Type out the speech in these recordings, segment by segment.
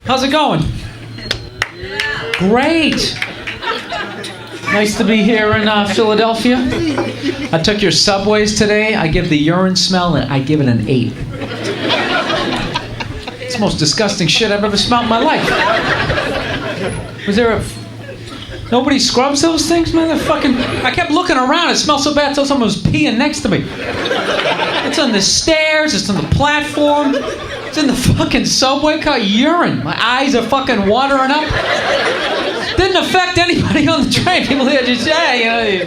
How's it going? Great. Nice to be here in Philadelphia. I took your subways today. I give the urine smell, I give it an 8. It's the most disgusting shit I've ever smelled in my life. Was there a... Nobody scrubs those things, man? They're fucking... I kept looking around. It smelled so bad until someone was peeing next to me. It's on the stairs. It's on the platform. It's in the fucking subway car. Urine. My eyes are fucking watering up. Didn't affect anybody on the train. People there just, hey,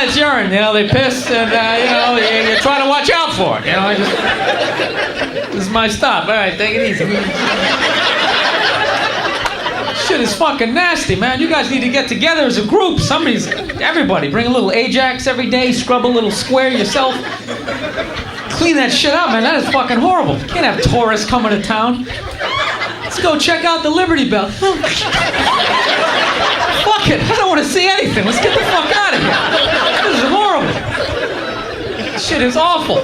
it's urine. You know, they piss and, you try to watch out for it. You know, this is my stop. All right, take it easy. Shit is fucking nasty, man. You guys need to get together as a group. Everybody, bring a little Ajax every day, scrub a little square yourself. Clean that shit up, man. That is fucking horrible. You can't have tourists coming to town. Let's go check out the Liberty Bell. Fuck it. I don't want to see anything. Let's get the fuck out of here. This is horrible. This shit is awful.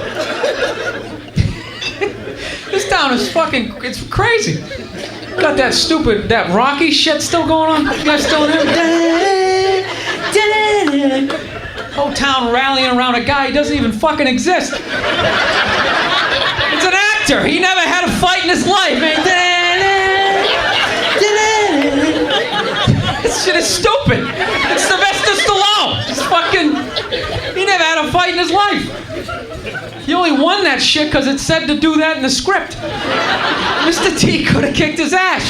This town is fucking... It's crazy. Got that Rocky shit still going on? You guys still there? Whole town rallying around a guy who doesn't even fucking exist. It's an actor. He never had a fight in his life. This shit is stupid. It's Sylvester Stallone. He never had a fight in his life. He only won that shit because it said to do that in the script. Mr. T could have kicked his ass.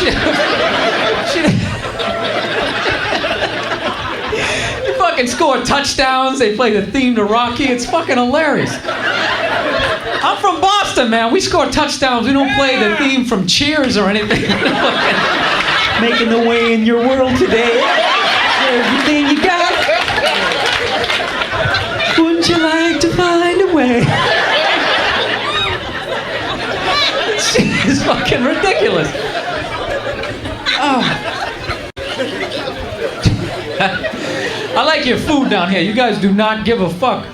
They fucking score touchdowns. They play the theme to Rocky. It's fucking hilarious. I'm from Boston, man. We score touchdowns. We don't play the theme from Cheers or anything. Making the way in your world today. Everything you got. Wouldn't you like to find a way? This shit is fucking ridiculous. Oh. I like your food down here. You guys do not give a fuck.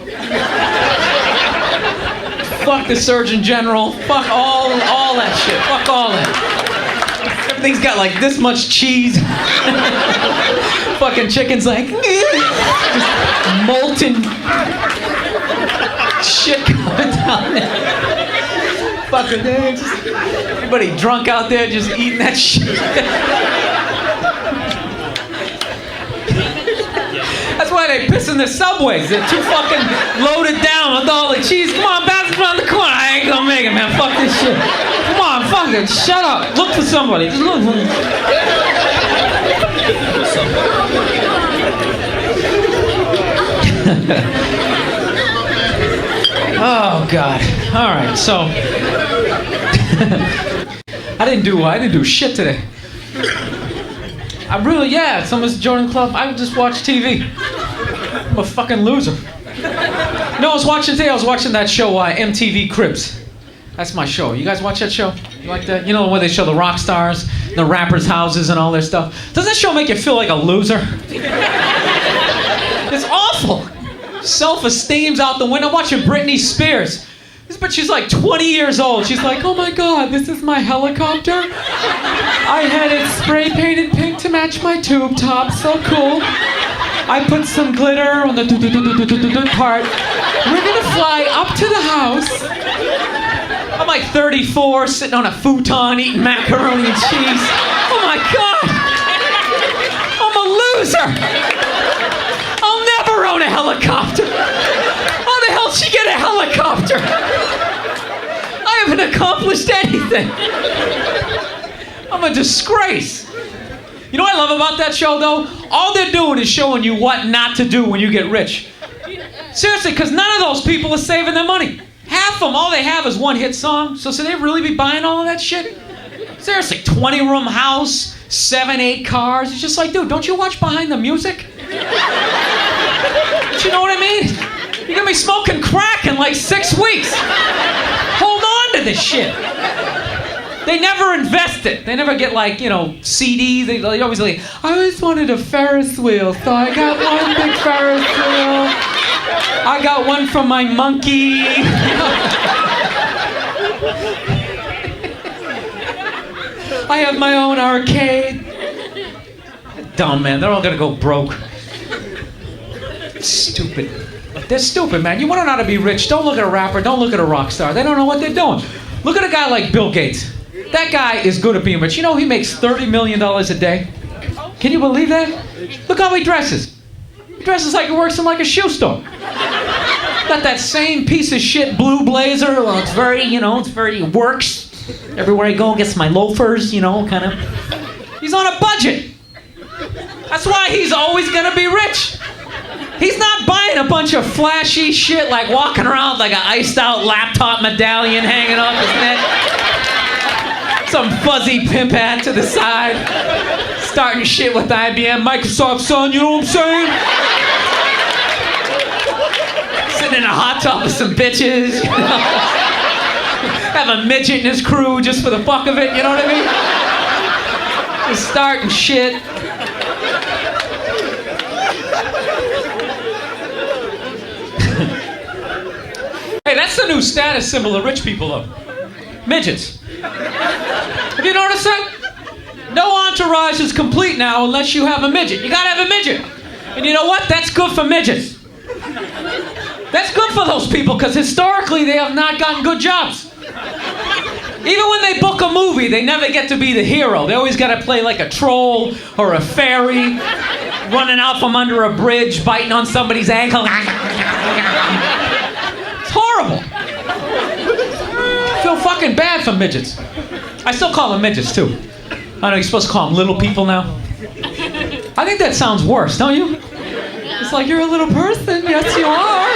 Fuck the Surgeon General. Fuck all that shit. Fuck all that. Everything's got like this much cheese. Fucking chicken's like molten shit coming down there. Fucking everybody drunk out there just eating that shit. That's why they piss in the subways. They're too fucking loaded down with all the cheese. Come on, pass it around the corner. I ain't gonna make it, man. Fuck this shit. Come on, fuck it. Shut up. Look for somebody. Just look for me. Oh God. All right. So I didn't do shit today. Someone's joining the club. I just watch TV. I'm a fucking loser. No, I was watching that show, MTV Cribs. That's my show. You guys watch that show? You like that? You know where they show the rock stars, the rappers' houses and all their stuff? Does that show make you feel like a loser? It's awful. Self-esteem's out the window. I'm watching Britney Spears. But she's like 20 years old. She's like, oh my God, this is my helicopter. I had it spray painted pink to match my tube top. So cool. I put some glitter on the part. We're gonna fly up to the house. I'm like 34, sitting on a futon eating macaroni and cheese. Oh my God. I'm a loser. I'll never own a helicopter. How the hell did she get a helicopter? I haven't accomplished anything. I'm a disgrace. You know what I love about that show, though? All they're doing is showing you what not to do when you get rich. Seriously, because none of those people are saving their money. Half of them, all they have is one hit song. So should they really be buying all of that shit? Seriously, 20-room house, 7, 8 cars. It's just like, dude, don't you watch behind the music? Don't you know what I mean? You're gonna be smoking crack in like 6 weeks. Hold on to this shit. They never invest it. They never get like, CDs. They always like, I always wanted a Ferris wheel, so I got one big Ferris wheel. I got one from my monkey. I have my own arcade. Dumb, man. They're all gonna go broke. Stupid. They're stupid, man. You want to know how to be rich? Don't look at a rapper. Don't look at a rock star. They don't know what they're doing. Look at a guy like Bill Gates. That guy is good at being rich. You know he makes $30 million a day? Can you believe that? Look how he dresses. He dresses like he works in like a shoe store. Got that same piece of shit blue blazer. Well, it's very, it works. Everywhere I go, gets my loafers, kind of. He's on a budget. That's why he's always gonna be rich. He's not buying a bunch of flashy shit like walking around with like an iced out laptop medallion hanging off his neck. Some fuzzy pimp hat to the side. Starting shit with IBM, Microsoft, son, you know what I'm saying? Sitting in a hot tub with some bitches, Have a midget in his crew just for the fuck of it, you know what I mean? Just starting shit. Hey, that's the new status symbol of rich people, though. Midgets. Have you noticed that? No entourage is complete now unless you have a midget. You gotta have a midget. And you know what? That's good for midgets. That's good for those people, because historically they have not gotten good jobs. Even when they book a movie, they never get to be the hero. They always gotta play like a troll or a fairy, running out from under a bridge, biting on somebody's ankle. Horrible. I feel fucking bad for midgets. I still call them midgets too. I know you're supposed to call them little people now. I think that sounds worse, don't you? It's like, you're a little person. Yes, you are.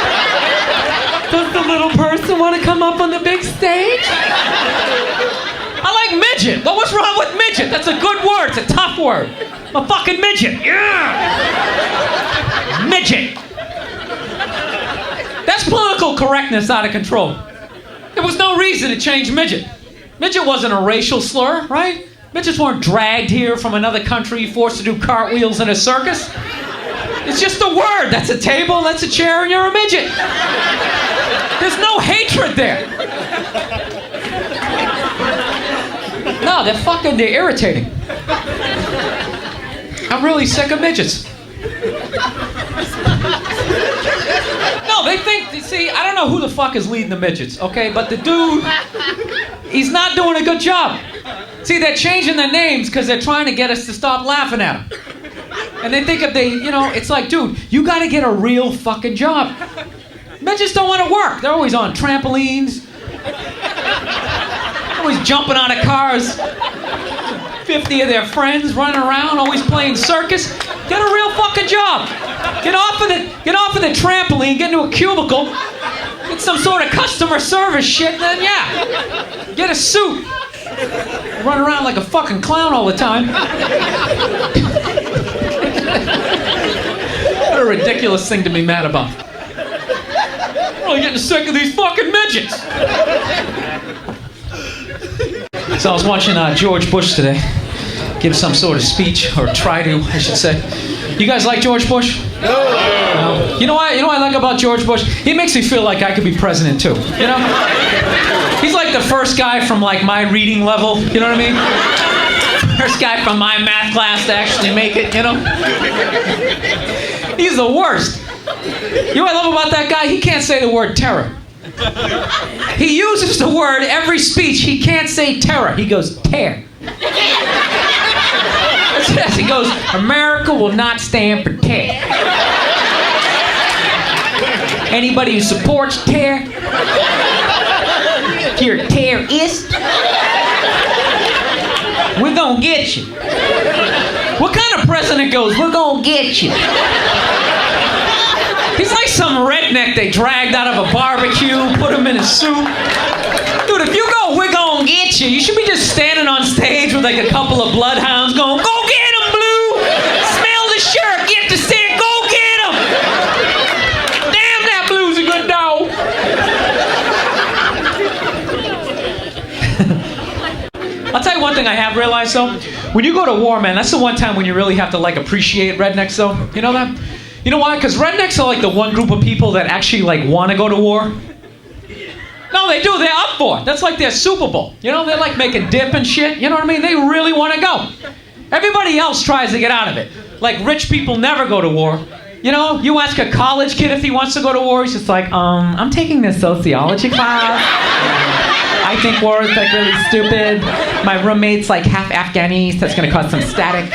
Does the little person want to come up on the big stage? I like midget. Well, what's wrong with midget? That's a good word. It's a tough word. I'm a fucking midget. Yeah. Midget. That's political correctness out of control. There was no reason to change midget. Midget wasn't a racial slur, right? Midgets weren't dragged here from another country, forced to do cartwheels in a circus. It's just a word. That's a table, that's a chair, and you're a midget. There's no hatred there. No, they're irritating. I'm really sick of midgets. No, they think, see, I don't know who the fuck is leading the midgets, okay? But the dude, he's not doing a good job. See, they're changing their names because they're trying to get us to stop laughing at them. And they think if they, it's like, dude, you gotta get a real fucking job. Midgets don't want to work. They're always on trampolines. Always jumping out of cars. 50 of their friends running around, always playing circus. Get a real fucking job. Get off of the trampoline, get into a cubicle, get some sort of customer service shit, and then get a suit. Run around like a fucking clown all the time. What a ridiculous thing to be mad about. I'm really getting sick of these fucking midgets. So I was watching George Bush today give some sort of speech, or try to, I should say. You guys like George Bush? No. You know what I like about George Bush? He makes me feel like I could be president too. He's like the first guy from like my reading level. You know what I mean? First guy from my math class to actually make it. He's the worst. You know what I love about that guy? He can't say the word terror. He uses the word every speech. He can't say terror. He goes tear. He goes, America will not stand for tear. Anybody who supports tear, if you're a terrorist, we're gonna get you. What kind of president goes, we're gonna get you? He's like some redneck they dragged out of a barbecue, put him in a suit. Dude, if you go, we're gonna get you, you should be just standing on stage with like a couple of bloodhounds going, go get him, Blue! Smell the shirt, get the stick, go get him! Damn, that Blue's a good dog! I'll tell you one thing I have realized though. When you go to war, man, that's the one time when you really have to like appreciate rednecks though. You know that? You know why? Because rednecks are like the one group of people that actually like want to go to war. No, they do. They're up for it. That's like their Super Bowl. You know, they're like making dip and shit. You know what I mean? They really want to go. Everybody else tries to get out of it. Like, rich people never go to war. You know, you ask a college kid if he wants to go to war, he's just like, I'm taking this sociology class. I think war is like really stupid. My roommate's like half Afghani, so that's gonna cause some static.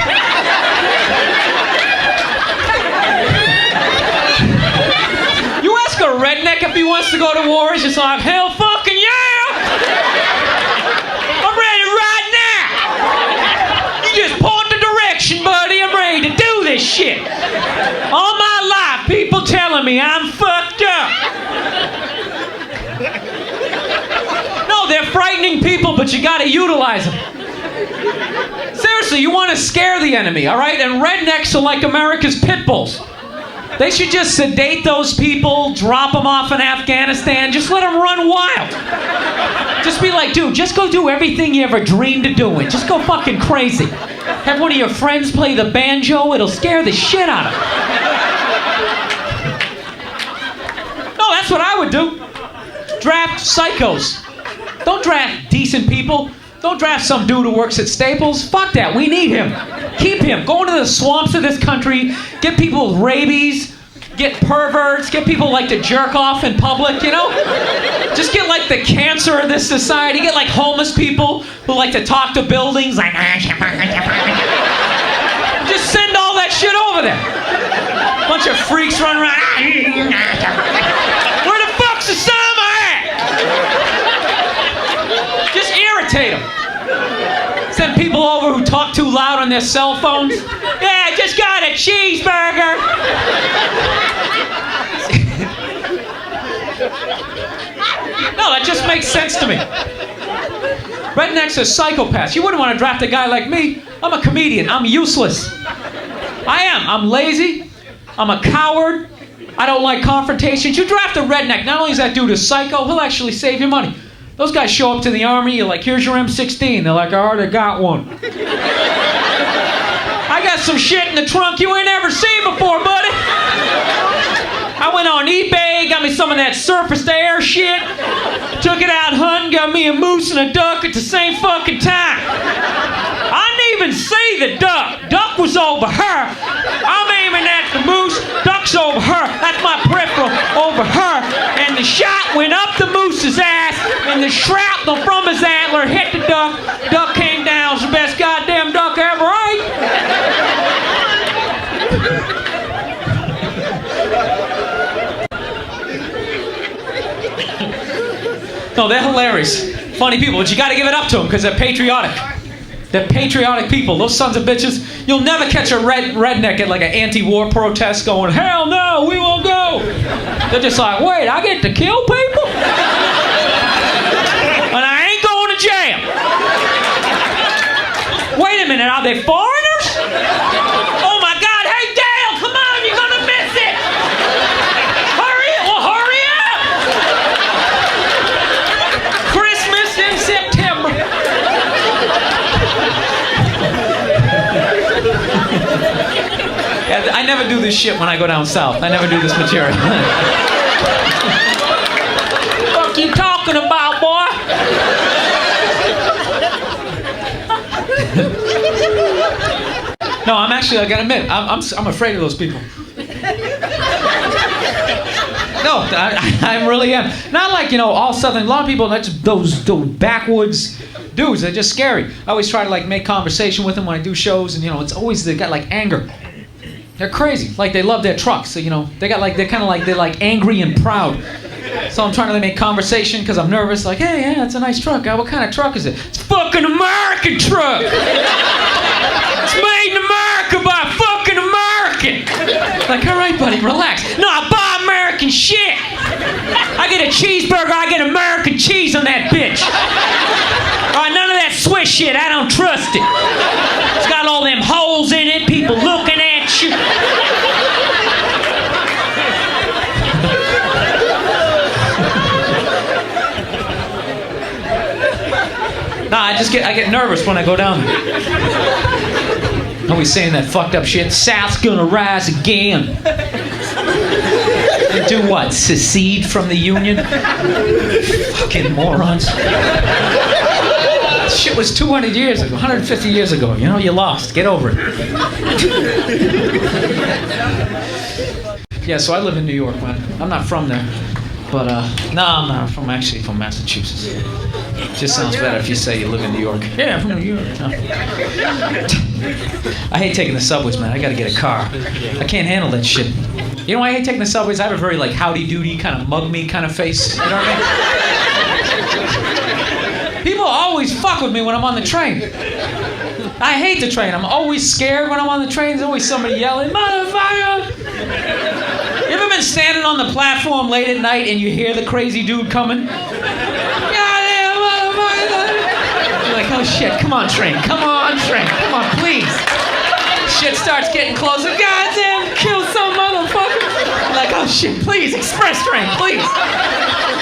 You ask a redneck if he wants to go to war, he's just like, hell fucking yeah! I'm ready right now! You just point the direction, buddy, I'm ready to do this shit. All my life, people telling me I'm fucked up. No, they're frightening people, but you gotta utilize them. Seriously, you want to scare the enemy, all right? And rednecks are like America's pit bulls. They should just sedate those people, drop them off in Afghanistan, just let them run wild. Just be like, dude, just go do everything you ever dreamed of doing. Just go fucking crazy. Have one of your friends play the banjo, it'll scare the shit out of them. No, that's what I would do. Draft psychos. Don't draft decent people. Don't draft some dude who works at Staples. Fuck that, we need him. Keep him. Go into the swamps of this country, get people with rabies, get perverts, get people like to jerk off in public, you know? Just get like the cancer of this society, get like homeless people who like to talk to buildings, like just send all that shit over there. Bunch of freaks running around. Where the fuck's the summer at? Just irritate them. Send people over who talk too loud on their cell phones. Yeah, I just got a cheeseburger. No, that just makes sense to me. Rednecks are psychopaths. You wouldn't want to draft a guy like me. I'm a comedian. I'm useless. I am. I'm lazy. I'm a coward. I don't like confrontations. You draft a redneck, not only is that dude a psycho, he'll actually save you money. Those guys show up to the army, you're like, here's your M16. They're like, I already got one. I got some shit in the trunk you ain't ever seen before, buddy. I went on eBay, got me some of that surface to air shit, took it out hunting, got me a moose and a duck at the same fucking time. I didn't even see the duck. Duck was over her. I'm aiming at the moose, duck's over her. That's my peripheral, over her. And the shot went up the moose's ass, and the shrapnel from his antler hit the duck. Duck came down. It's the best goddamn duck I ever ate. No, they're hilarious. Funny people, but you gotta give it up to them because they're patriotic. They're patriotic people. Those sons of bitches. You'll never catch a redneck at like an anti-war protest going, hell no, we won't go. They're just like, wait, I get to kill people? And I ain't going to jail. Wait a minute, are they foreigners? Oh my God, hey Dale, come on, you're gonna miss it. Hurry up. Christmas in September. Yeah, I never do this shit when I go down south. I never do this material. What you talking about, boy? No, I'm actually, I gotta admit, I'm afraid of those people. No, I really am. Not like, you know, all Southern, a lot of people, that's those backwoods dudes, they're just scary. I always try to like make conversation with them when I do shows, and you know, it's always, they got like anger. They're crazy, like they love their trucks, so you know, they got like, they're kind of like, they're like angry and proud. So I'm trying to make conversation because I'm nervous, like, hey, yeah, that's a nice truck. What kind of truck is it? It's a fucking American truck! It's made in America by a fucking American! Like, all right, buddy, relax. No, I buy American shit! I get a cheeseburger, I get American cheese on that bitch! All right, none of that Swiss shit, I don't trust it. It's got all them holes in it, people looking at you. Nah, I get nervous when I go down there. Always saying that fucked up shit. South's gonna rise again. And do what? Secede from the Union? Fucking morons. Shit was 200 years ago, 150 years ago. You know, you lost. Get over it. Yeah, so I live in New York, man. I'm not from there. But, no, I'm not. I'm actually from Massachusetts. Just sounds better if you say you live in New York. Yeah, I'm from New York. No. I hate taking the subways, man. I gotta get a car. I can't handle that shit. You know why I hate taking the subways? I have a very, like, howdy-doody, kind of mug-me kind of face. You know what I mean? People always fuck with me when I'm on the train. I hate the train. I'm always scared when I'm on the train. There's always somebody yelling, "Motherfucker!" You ever been standing on the platform late at night and you hear the crazy dude coming? Goddamn motherfucker! You're like, oh shit, come on train, come on, please. Shit starts getting closer. Goddamn, kill some motherfucker. You're like, oh shit, please, express train, please.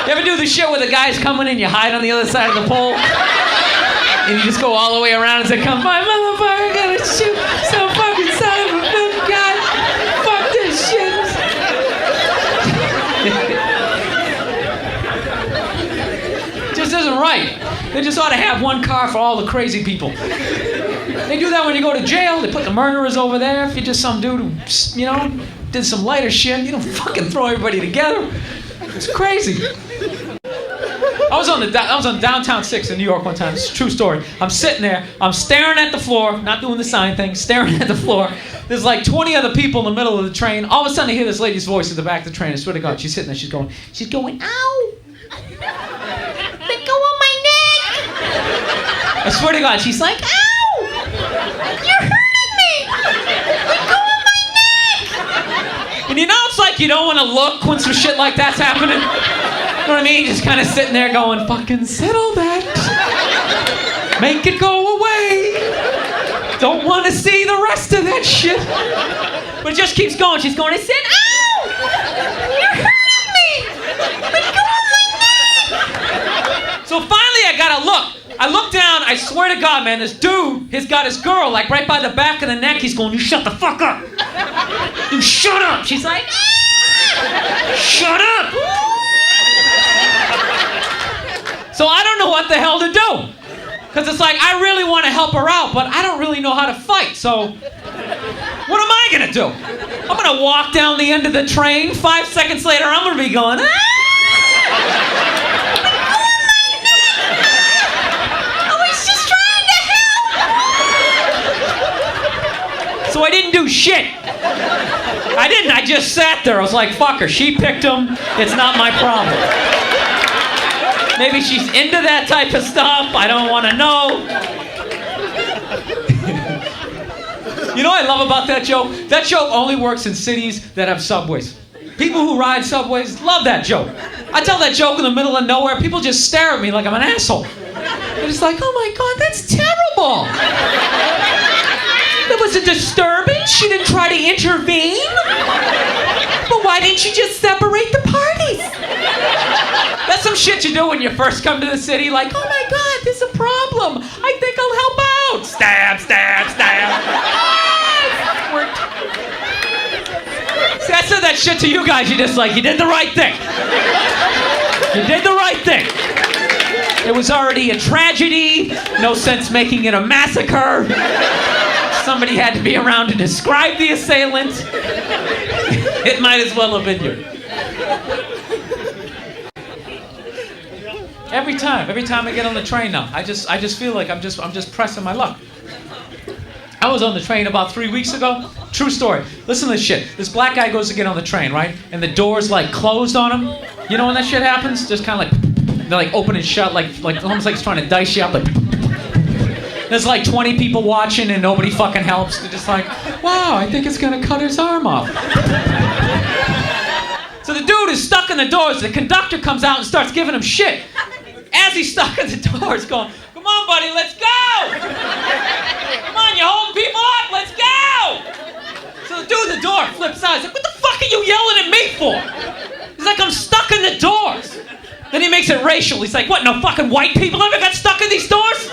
You ever do the shit where the guy's coming and you hide on the other side of the pole? And you just go all the way around and say, come by, motherfucker, gotta shoot some fucking son of a bitch, God. Fuck this shit. Just isn't right. They just ought to have one car for all the crazy people. They do that when you go to jail. They put the murderers over there. If you're just some dude who, you know, did some lighter shit, you don't fucking throw everybody together. It's crazy. I was on Downtown 6 in New York one time. It's a true story. I'm sitting there. I'm staring at the floor, not doing the sign thing, staring at the floor. There's like 20 other people in the middle of the train. All of a sudden, I hear this lady's voice at the back of the train. I swear to God, she's sitting there. She's going, ow. Let go of my neck. I swear to God, she's like, ow. You're hurting me. Let go of my neck. And you know, it's like you don't want to look when some shit like that's happening. You know what I mean? Just kind of sitting there going, fucking settle that. Make it go away. Don't want to see the rest of that shit. But it just keeps going. She's going, I said, ow! You're hurting me! Let go of my neck! So finally I gotta look. I look down, I swear to God, man, this dude has got his girl, like right by the back of the neck. He's going, you shut the fuck up. You shut up. She's like, ah! Shut up. So I don't know what the hell to do. Because it's like, I really want to help her out, but I don't really know how to fight. So what am I going to do? I'm going to walk down the end of the train. 5 seconds later, I'm going to be going, ah! I was just trying to help. So I didn't do shit. I didn't. I just sat there. I was like, fuck her. She picked him. It's not my problem. Maybe she's into that type of stuff. I don't want to know. You know what I love about that joke? That joke only works in cities that have subways. People who ride subways love that joke. I tell that joke in the middle of nowhere. People just stare at me like I'm an asshole. They're just like, oh my God, that's terrible. That was a disturbance. She didn't try to intervene. But why didn't you just separate the parties? That's some shit you do when you first come to the city, like, oh my God, there's a problem. I think I'll help out. Stab, stab, stab. See, I said that shit to you guys. You're just like, you did the right thing. You did the right thing. It was already a tragedy. No sense making it a massacre. Somebody had to be around to describe the assailant. It might as well have been you. Every time I get on the train now, I just feel like I'm just pressing my luck. I was on the train about 3 weeks ago. True story. Listen to this shit. This black guy goes to get on the train, right? And the doors like closed on him. You know when that shit happens? Just kind of like, they're like open and shut, like almost like it's trying to dice you up. Like, there's like 20 people watching and nobody fucking helps. They're just like, wow, I think it's gonna cut his arm off. So the dude is stuck in the doors. The conductor comes out and starts giving him shit. As he's stuck in the doors going, come on, buddy, let's go! Come on, you're holding people up, let's go! So the dude at the door flips out. He's like, what the fuck are you yelling at me for? He's like, I'm stuck in the doors. Then he makes it racial. He's like, what, no fucking white people ever got stuck in these doors?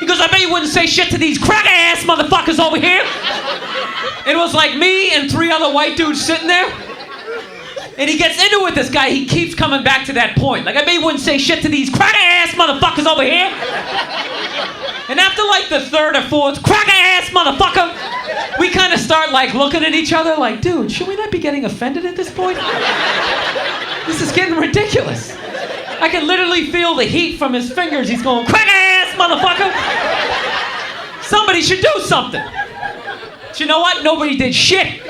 He goes, I bet you wouldn't say shit to these cracker-ass motherfuckers over here. It was like me and 3 other white dudes sitting there. And he gets into it with this guy. He keeps coming back to that point. Like, I maybe wouldn't say shit to these cracker-ass motherfuckers over here. And after like the third or fourth cracker-ass motherfucker, we kind of start like looking at each other like, dude, should we not be getting offended at this point? This is getting ridiculous. I can literally feel the heat from his fingers. He's going, cracker-ass motherfucker. Somebody should do something. But you know what? Nobody did shit.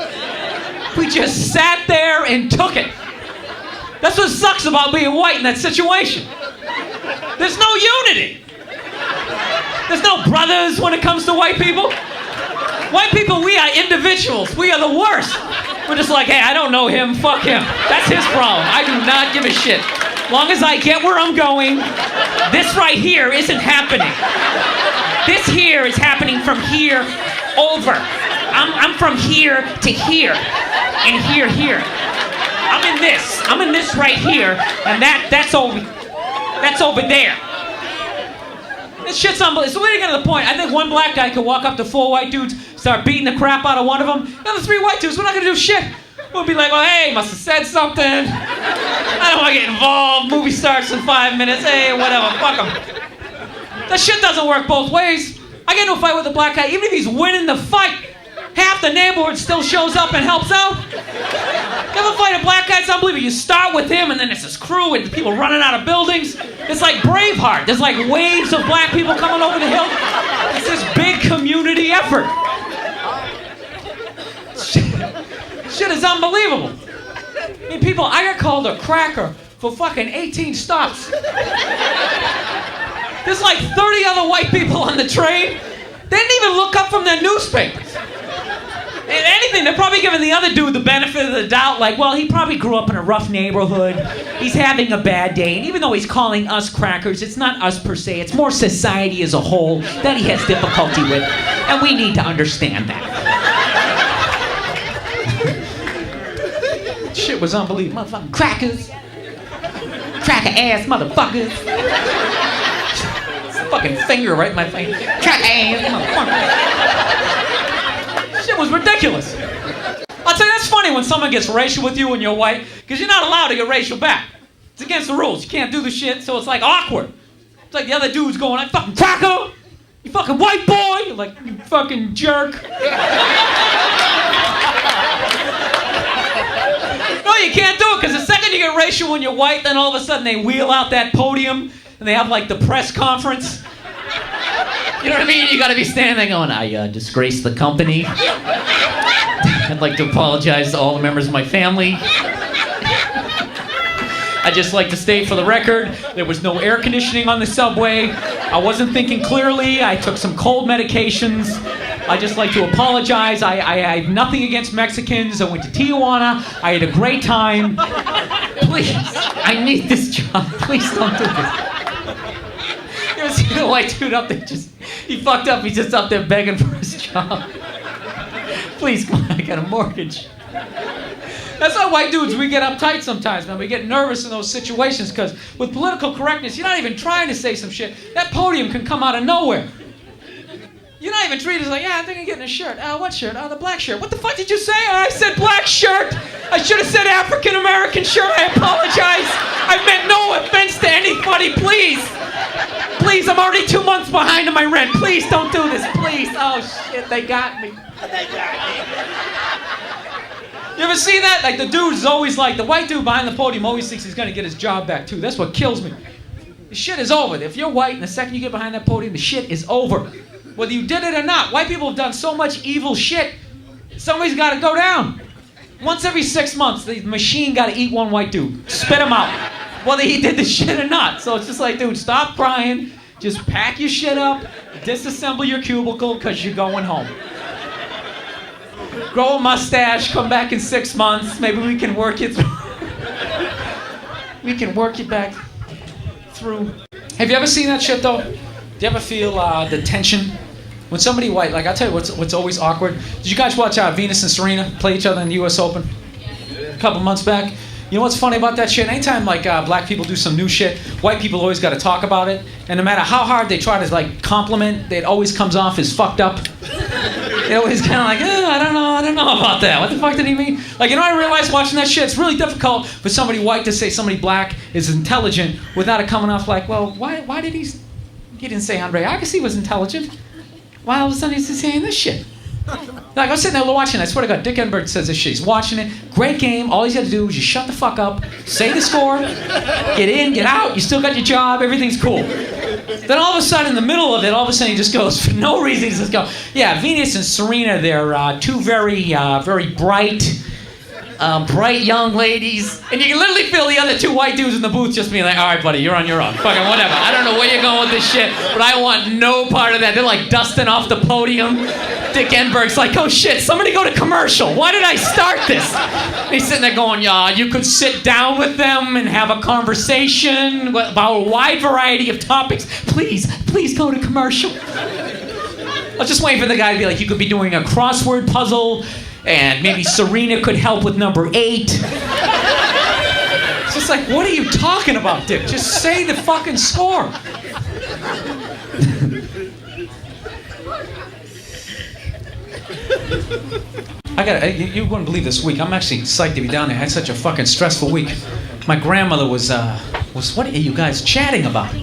We just sat there and took it. That's what sucks about being white in that situation. There's no unity. There's no brothers when it comes to white people. White people, we are individuals. We are the worst. We're just like, hey, I don't know him, fuck him. That's his problem. I do not give a shit. Long as I get where I'm going, this right here isn't happening. This here is happening from here over. I'm from here to here. And here. I'm in this right here, and that's over there. This shit's unbelievable. So we're getting to the point. I think one black guy could walk up to 4 white dudes, start beating the crap out of one of them. The other 3 white dudes, we're not gonna do shit. We'll be like, well, hey, must have said something. I don't want to get involved. Movie starts in 5 minutes. Hey, whatever, fuck them. That shit doesn't work both ways. I get into a fight with a black guy, even if he's winning the fight, half the neighborhood still shows up and helps out. You ever fight a black guy? It's unbelievable. You start with him, and then it's this crew and people running out of buildings. It's like Braveheart. There's like waves of black people coming over the hill. It's this big community effort. Shit is unbelievable. I mean, people, I got called a cracker for fucking 18 stops. There's like 30 other white people on the train. They didn't even look up from their newspapers. If anything, they're probably giving the other dude the benefit of the doubt, like, well, he probably grew up in a rough neighborhood. He's having a bad day. And even though he's calling us crackers, it's not us per se. It's more society as a whole that he has difficulty with. And we need to understand that. Shit was unbelievable. Motherfucking crackers. Cracker-ass motherfuckers. Fucking finger right in my face. Cracker-ass motherfuckers. Shit was ridiculous. I'll tell you, that's funny when someone gets racial with you when you're white, because you're not allowed to get racial back. It's against the rules. You can't do the shit, so it's like awkward. It's like the other dude's going, like, fucking cracker! You fucking white boy! You're like, you fucking jerk. No, you can't do it, because the second you get racial when you're white, then all of a sudden they wheel out that podium, and they have like the press conference. You know what I mean? You gotta be standing there going, I disgraced the company. I'd like to apologize to all the members of my family. I'd just like to state for the record, there was no air conditioning on the subway. I wasn't thinking clearly. I took some cold medications. I'd just like to apologize. I have nothing against Mexicans. I went to Tijuana. I had a great time. Please, I need this job. Please don't do this. You ever see the white dude up there he fucked up, he's just up there begging for his job. Please, come on, I got a mortgage. That's how white dudes, we get uptight sometimes, man. We get nervous in those situations because with political correctness, you're not even trying to say some shit. That podium can come out of nowhere. You're not even treated as like, yeah, I think I'm getting a shirt. What shirt? The black shirt. What the fuck did you say? I said black shirt. I should have said African American shirt. I apologize. I meant no offense to anybody. Please. Please, I'm already 2 months behind on my rent. Please don't do this. Please. Oh, shit, they got me. They got me. You ever see that? Like, the dude's always like, the white dude behind the podium always thinks he's going to get his job back, too. That's what kills me. The shit is over. If you're white and the second you get behind that podium, the shit is over. Whether you did it or not. White people have done so much evil shit. Somebody's got to go down. Once every 6 months, the machine got to eat one white dude. Spit him out. Whether he did the shit or not. So it's just like, dude, stop crying. Just pack your shit up. Disassemble your cubicle because you're going home. Grow a mustache. Come back in 6 months. Maybe we can work it through. We can work it back through. Have you ever seen that shit, though? Do you ever feel the tension? When somebody white, like, I'll tell you what's always awkward. Did you guys watch Venus and Serena play each other in the U.S. Open a couple months back? You know what's funny about that shit? Anytime, like, black people do some new shit, white people always got to talk about it. And no matter how hard they try to, like, compliment, it always comes off as fucked up. It was kind of like, I don't know about that. What the fuck did he mean? Like, I realized watching that shit, it's really difficult for somebody white to say somebody black is intelligent without it coming off like, well, why did he didn't say Andre Agassi was intelligent. Why all of a sudden he's saying this shit? Like, I was sitting there watching it. I swear to God, Dick Enberg says this shit. He's watching it. Great game. All he's got to do is just shut the fuck up, say the score, get in, get out. You still got your job. Everything's cool. Then all of a sudden, in the middle of it, all of a sudden he just goes, for no reason, he just goes, yeah, Venus and Serena, they're two very bright young ladies. And you can literally feel the other two white dudes in the booth just being like, all right, buddy, you're on your own. Fucking whatever. I don't know where you're going with this shit, but I want no part of that. They're like dusting off the podium. Dick Enberg's like, oh shit, somebody go to commercial. Why did I start this? And he's sitting there going, yeah, you could sit down with them and have a conversation about a wide variety of topics. Please go to commercial. I was just waiting for the guy to be like, you could be doing a crossword puzzle, and maybe Serena could help with number 8. It's just like, what are you talking about, Dick? Just say the fucking score. You wouldn't believe this week. I'm actually psyched to be down there. I had such a fucking stressful week. My grandmother was what are you guys chatting about?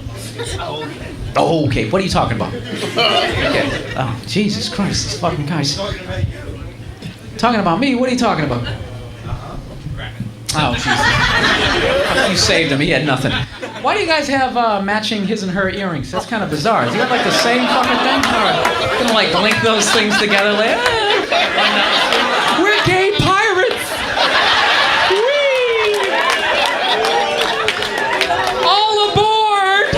Oh, okay. What are you talking about? Okay. Oh, Jesus Christ, these fucking guys. Talking about me? What are you talking about? Oh, Jesus. You saved him. He had nothing. Why do you guys have matching his and her earrings? That's kind of bizarre. Do you have like the same fucking thing? Or gonna like link those things together later? We're gay pirates! Whee! All aboard!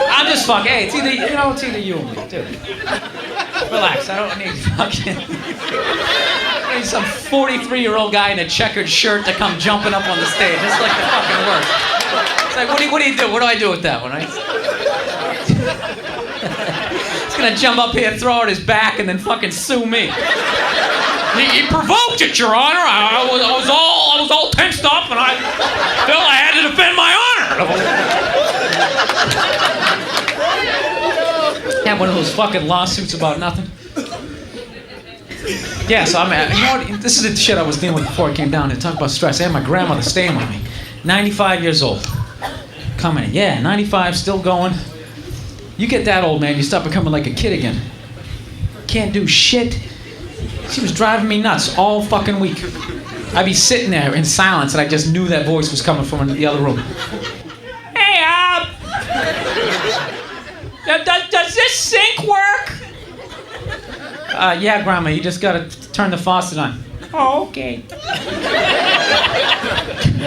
I'm just fucking. Hey, it's either you or me, dude. Relax, I don't need fucking... I need some 43-year-old guy in a checkered shirt to come jumping up on the stage. That's like the fucking worst. It's like, what do you do? What do I do with that one, right? He's gonna jump up here, throw out his back, and then fucking sue me. He provoked it, Your Honor. I was all tensed up, and I felt I had to defend my honor. Had one of those fucking lawsuits about nothing. Yeah, so this is the shit I was dealing with before I came down to talk about stress. I had my grandmother staying with me, 95 years old. Coming in, yeah, 95, still going. You get that old, man, you start becoming like a kid again. Can't do shit. She was driving me nuts all fucking week. I'd be sitting there in silence, and I just knew that voice was coming from the other room. Hey, does this sink work? Yeah, Grandma, you just gotta turn the faucet on. Oh, okay.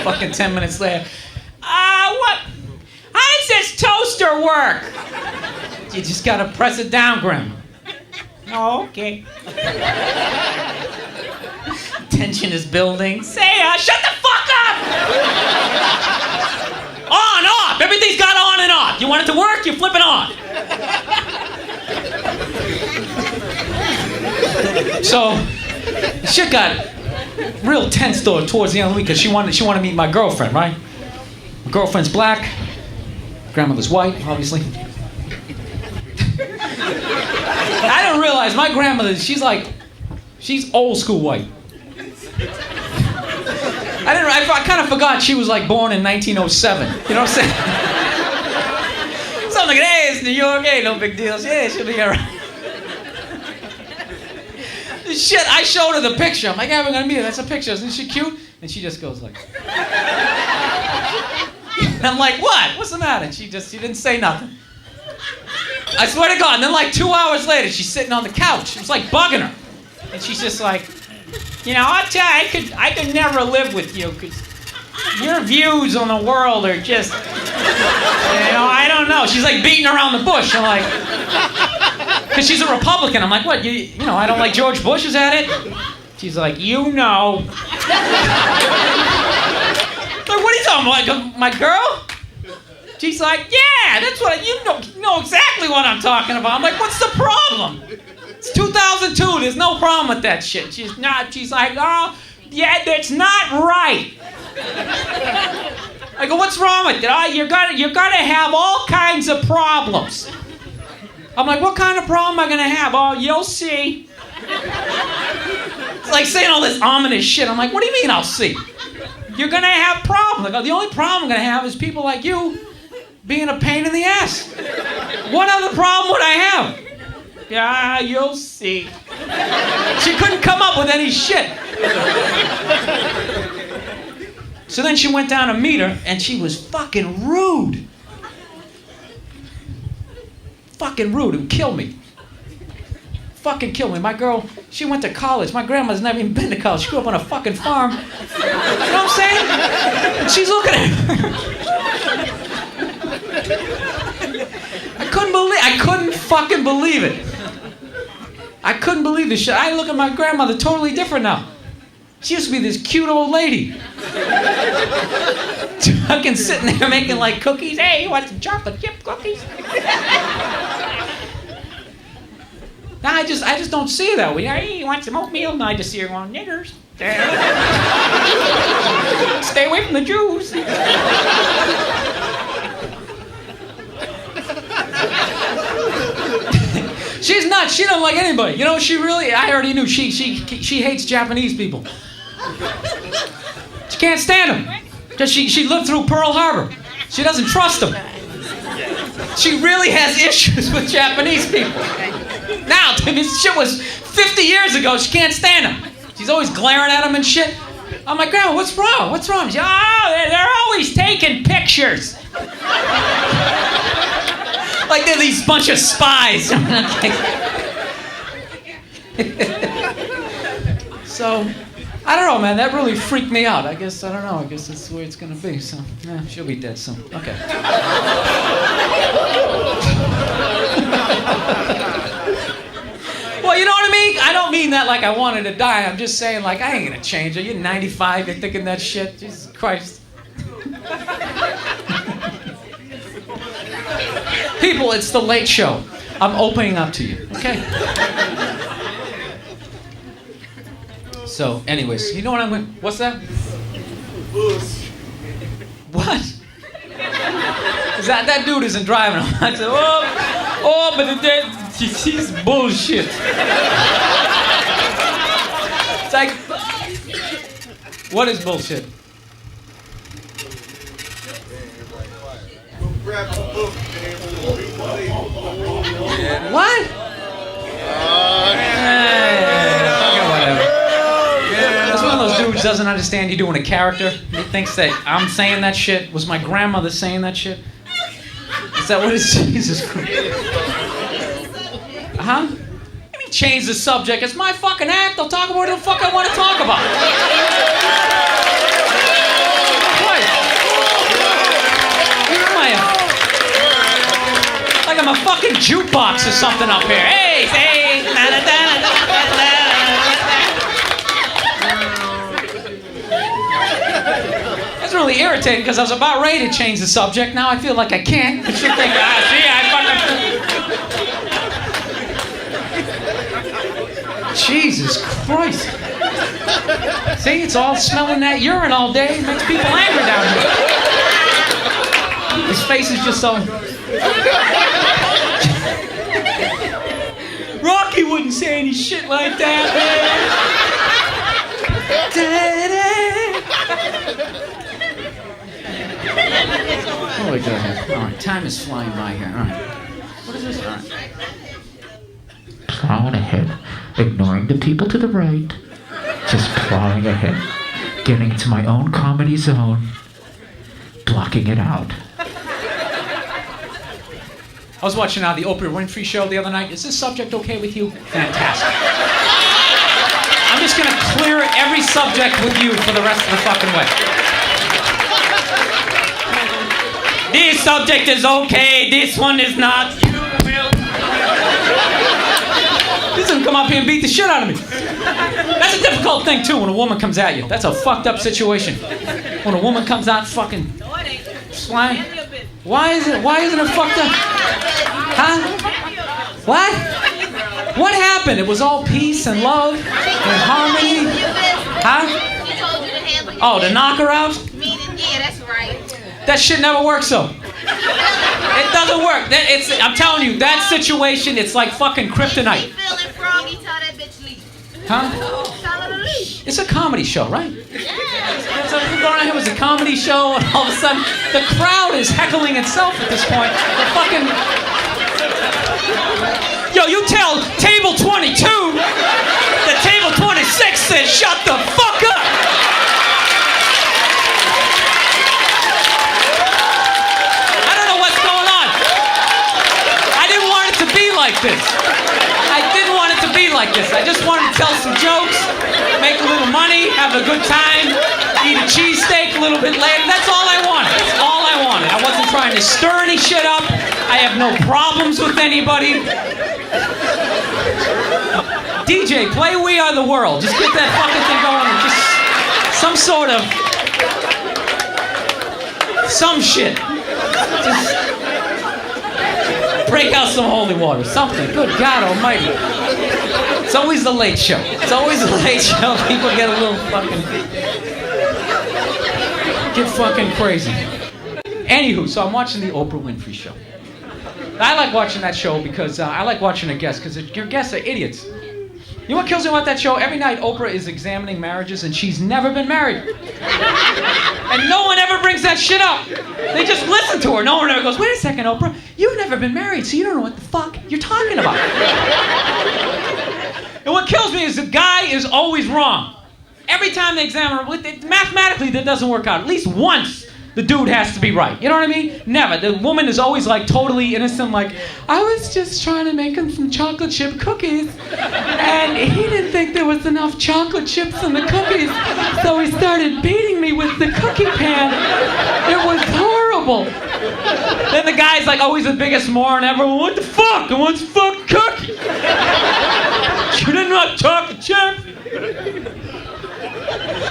Fucking 10 minutes later. What? How does this toaster work? You just gotta press it down, Grandma. Oh, okay. Tension is building. Say, shut the fuck up! On, off. Everything's got on and off. You want it to work, you flip it on. So, shit got real tense though towards the end of the week because she wanted to meet my girlfriend, right? My girlfriend's black, grandmother's white, obviously. I didn't realize my grandmother, she's old school white. I kind of forgot she was like born in 1907. You know what I'm saying? So I'm like, hey, it's New York, hey, no big deal. Yeah, she'll be alright. Shit, I showed her the picture. I'm like, yeah, we're gonna meet her. That's a picture. Isn't she cute? And she just goes like... And I'm like, what? What's the matter? And she didn't say nothing. I swear to God. And then like 2 hours later, she's sitting on the couch. It was like bugging her. And she's just like, I'll tell you, I could never live with you because your views on the world are just, I don't know. She's like beating around the bush. I'm like, because she's a Republican. I'm like, what? I don't like George Bush. Is that it? She's like, Like, what are you talking about? Like, my girl? She's like, yeah, that's what you know exactly what I'm talking about. I'm like, what's the problem? It's 2002. There's no problem with that shit. She's like, oh, yeah, that's not right. I go, what's wrong with it? Oh, you're gonna have all kinds of problems. I'm like, what kind of problem am I gonna have? Oh, you'll see. It's like saying all this ominous shit. I'm like, what do you mean I'll see? You're gonna have problems. Like, the only problem I'm gonna have is people like you being a pain in the ass. What other problem would I have? Yeah, you'll see. She couldn't come up with any shit. So then she went down to meet her, and she was fucking rude. Fucking rude. It would kill me. Fucking kill me. My girl, she went to college. My grandma's never even been to college. She grew up on a fucking farm. You know what I'm saying? And she's looking at her. I couldn't fucking believe it. I couldn't believe this shit. I look at my grandmother totally different now. She used to be this cute old lady. Fucking sitting there making like cookies. Hey, you want some chocolate chip cookies? Now I just don't see her that way. Hey, you want some oatmeal? No, I just see her going, niggers. Stay away from the Jews. She's nuts. She doesn't like anybody. You know, she really, I already knew she hates Japanese people. She can't stand them. Because she lived through Pearl Harbor. She doesn't trust them. She really has issues with Japanese people. Now, this shit was 50 years ago. She can't stand them. She's always glaring at them and shit. I'm like, Grandma, what's wrong? What's wrong? She's, they're always taking pictures. Like they're these bunch of spies. So, I don't know, man. That really freaked me out. I guess, I don't know. I guess that's the way it's gonna be. So, yeah, she'll be dead soon. Okay. Well, you know what I mean? I don't mean that like I wanted to die. I'm just saying, like, I ain't gonna change her. You're 95. You're thinking that shit. Jesus Christ. People, it's the Late Show. I'm opening up to you, okay? So, anyways, you know what I'm going... What's that? What? Is that dude isn't driving. I said, but he's bullshit. It's like... What is bullshit? What? Whatever. That's one of those dudes doesn't understand you're doing a character. He thinks that I'm saying that shit. Was my grandmother saying that shit? Is that what it is? Jesus Christ. Huh? Let me change the subject. It's my fucking act. I'll talk about what the fuck I want to talk about. Like I'm a fucking jukebox or something up here. Hey, hey, da da da da da. That's really irritating because I was about ready to change the subject. Now I feel like I can't. I should think, see, I fucking. Jesus Christ. See, it's all smelling that urine all day. It makes people angry down here. His face is just so... Rocky wouldn't say any shit like that, man. Oh my God. All right, time is flying by here. All right. What is this? All right. Plowing ahead, ignoring the people to the right, just plowing ahead, getting into my own comedy zone, blocking it out. I was watching the Oprah Winfrey show the other night. Is this subject okay with you? Fantastic. I'm just gonna clear every subject with you for the rest of the fucking way. This subject is okay, this one is not. You will. He's gonna come up here and beat the shit out of me. That's a difficult thing too when a woman comes at you. That's a fucked up situation. When a woman comes out fucking slime. Why isn't it fucked up? Huh? What? What happened? It was all peace and love and harmony. Huh? Oh, to knock her out? Yeah, that's right. That shit never works though. It doesn't work. I'm telling you, that situation, it's like fucking kryptonite. Huh? It's a comedy show, right? Yeah. So going on here was a comedy show, and all of a sudden, the crowd is heckling itself at this point. The fucking... Yo, you tell table 22 that table 26 says, shut the fuck up! I don't know what's going on. I didn't want it to be like this. I didn't want it to be like this. I just wanted to tell some jokes, make a little money, have a good time, eat a cheesesteak a little bit later. That's all I wanted. That's all I wanted. I wasn't trying to stir any shit up. I have no problems with anybody. DJ, play We Are the World. Just get that fucking thing going and just some sort of... some shit. Just... break out some holy water, something. Good God Almighty. It's always the late show. It's always the late show. People get a little fucking... get fucking crazy. Anywho, so I'm watching the Oprah Winfrey Show. I like watching that show because I like watching the guests, because your guests are idiots. You know what kills me about that show? Every night Oprah is examining marriages and she's never been married. And no one ever brings that shit up. They just listen to her. No one ever goes, wait a second, Oprah, you've never been married, so you don't know what the fuck you're talking about. And what kills me is the guy is always wrong. Every time they examine her, mathematically that doesn't work out. At least once the dude has to be right. You know what I mean? Never. The woman is always like totally innocent, like, I was just trying to make him some chocolate chip cookies, and he didn't think there was enough chocolate chips in the cookies, so he started beating me with the cookie pan. It was horrible. Then the guy's like always the biggest moron ever. What the fuck? I want some fucking cookie. You didn't want chocolate chips?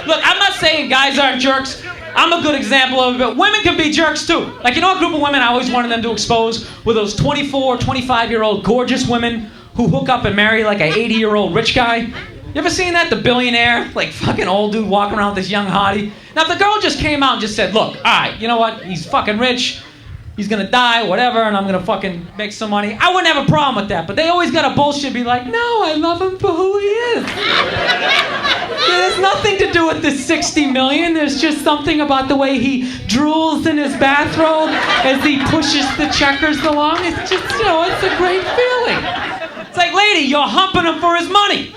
Look, I'm not saying guys aren't jerks. I'm a good example of it, but women can be jerks too. Like, you know a group of women I always wanted them to expose were those 24, 25-year-old gorgeous women who hook up and marry like an 80-year-old rich guy. You ever seen that? The billionaire, like fucking old dude walking around with this young hottie. Now if the girl just came out and just said, look, alright, you know what? He's fucking rich. He's gonna die, whatever, and I'm gonna fucking make some money. I wouldn't have a problem with that, but they always gotta bullshit, be like, no, I love him for who he is. There's nothing to do with the 60 million. There's just something about the way he drools in his bathrobe as he pushes the checkers along. It's just, you know, it's a great feeling. It's like, lady, you're humping him for his money.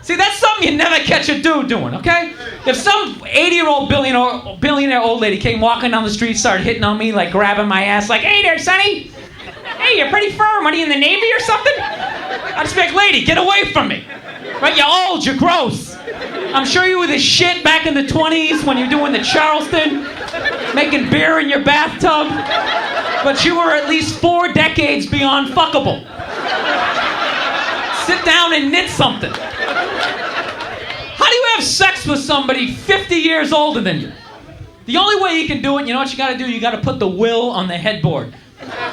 See, that's something you never catch a dude doing, okay? If some 80-year-old billionaire old lady came walking down the street, started hitting on me, like grabbing my ass, like, hey there, sonny. Hey, you're pretty firm. Are you in the Navy or something? I'd just be like, lady, get away from me. Right, you're old, you're gross. I'm sure you were the shit back in the 20s when you were doing the Charleston, making beer in your bathtub. But you were at least 4 decades beyond fuckable. Sit down and knit something. How do you have sex with somebody 50 years older than you? The only way you can do it, you know what you gotta do? You gotta put the will on the headboard.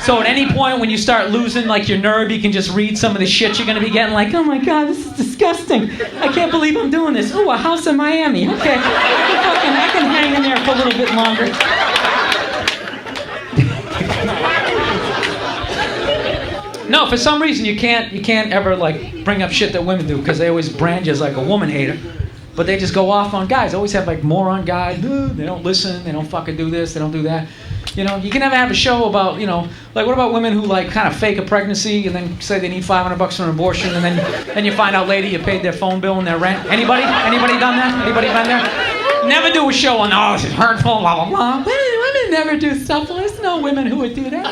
So at any point when you start losing like your nerve, you can just read some of the shit you're gonna be getting, like, oh my god, this is disgusting. I can't believe I'm doing this. Ooh, a house in Miami. Okay, I can hang in there for a little bit longer. No, for some reason you can't ever like bring up shit that women do, because they always brand you as like a woman hater. But they just go off on guys. Always have like moron guys. They don't listen. They don't fucking do this. They don't do that. You know, you can never have a show about, you know, like what about women who like kind of fake a pregnancy and then say they need $500 for an abortion, and then you find out later you paid their phone bill and their rent. Anybody done that? Anybody been there? Never do a show on, oh, this is hurtful, blah blah blah. Women never do stuff. Well, there's no women who would do that.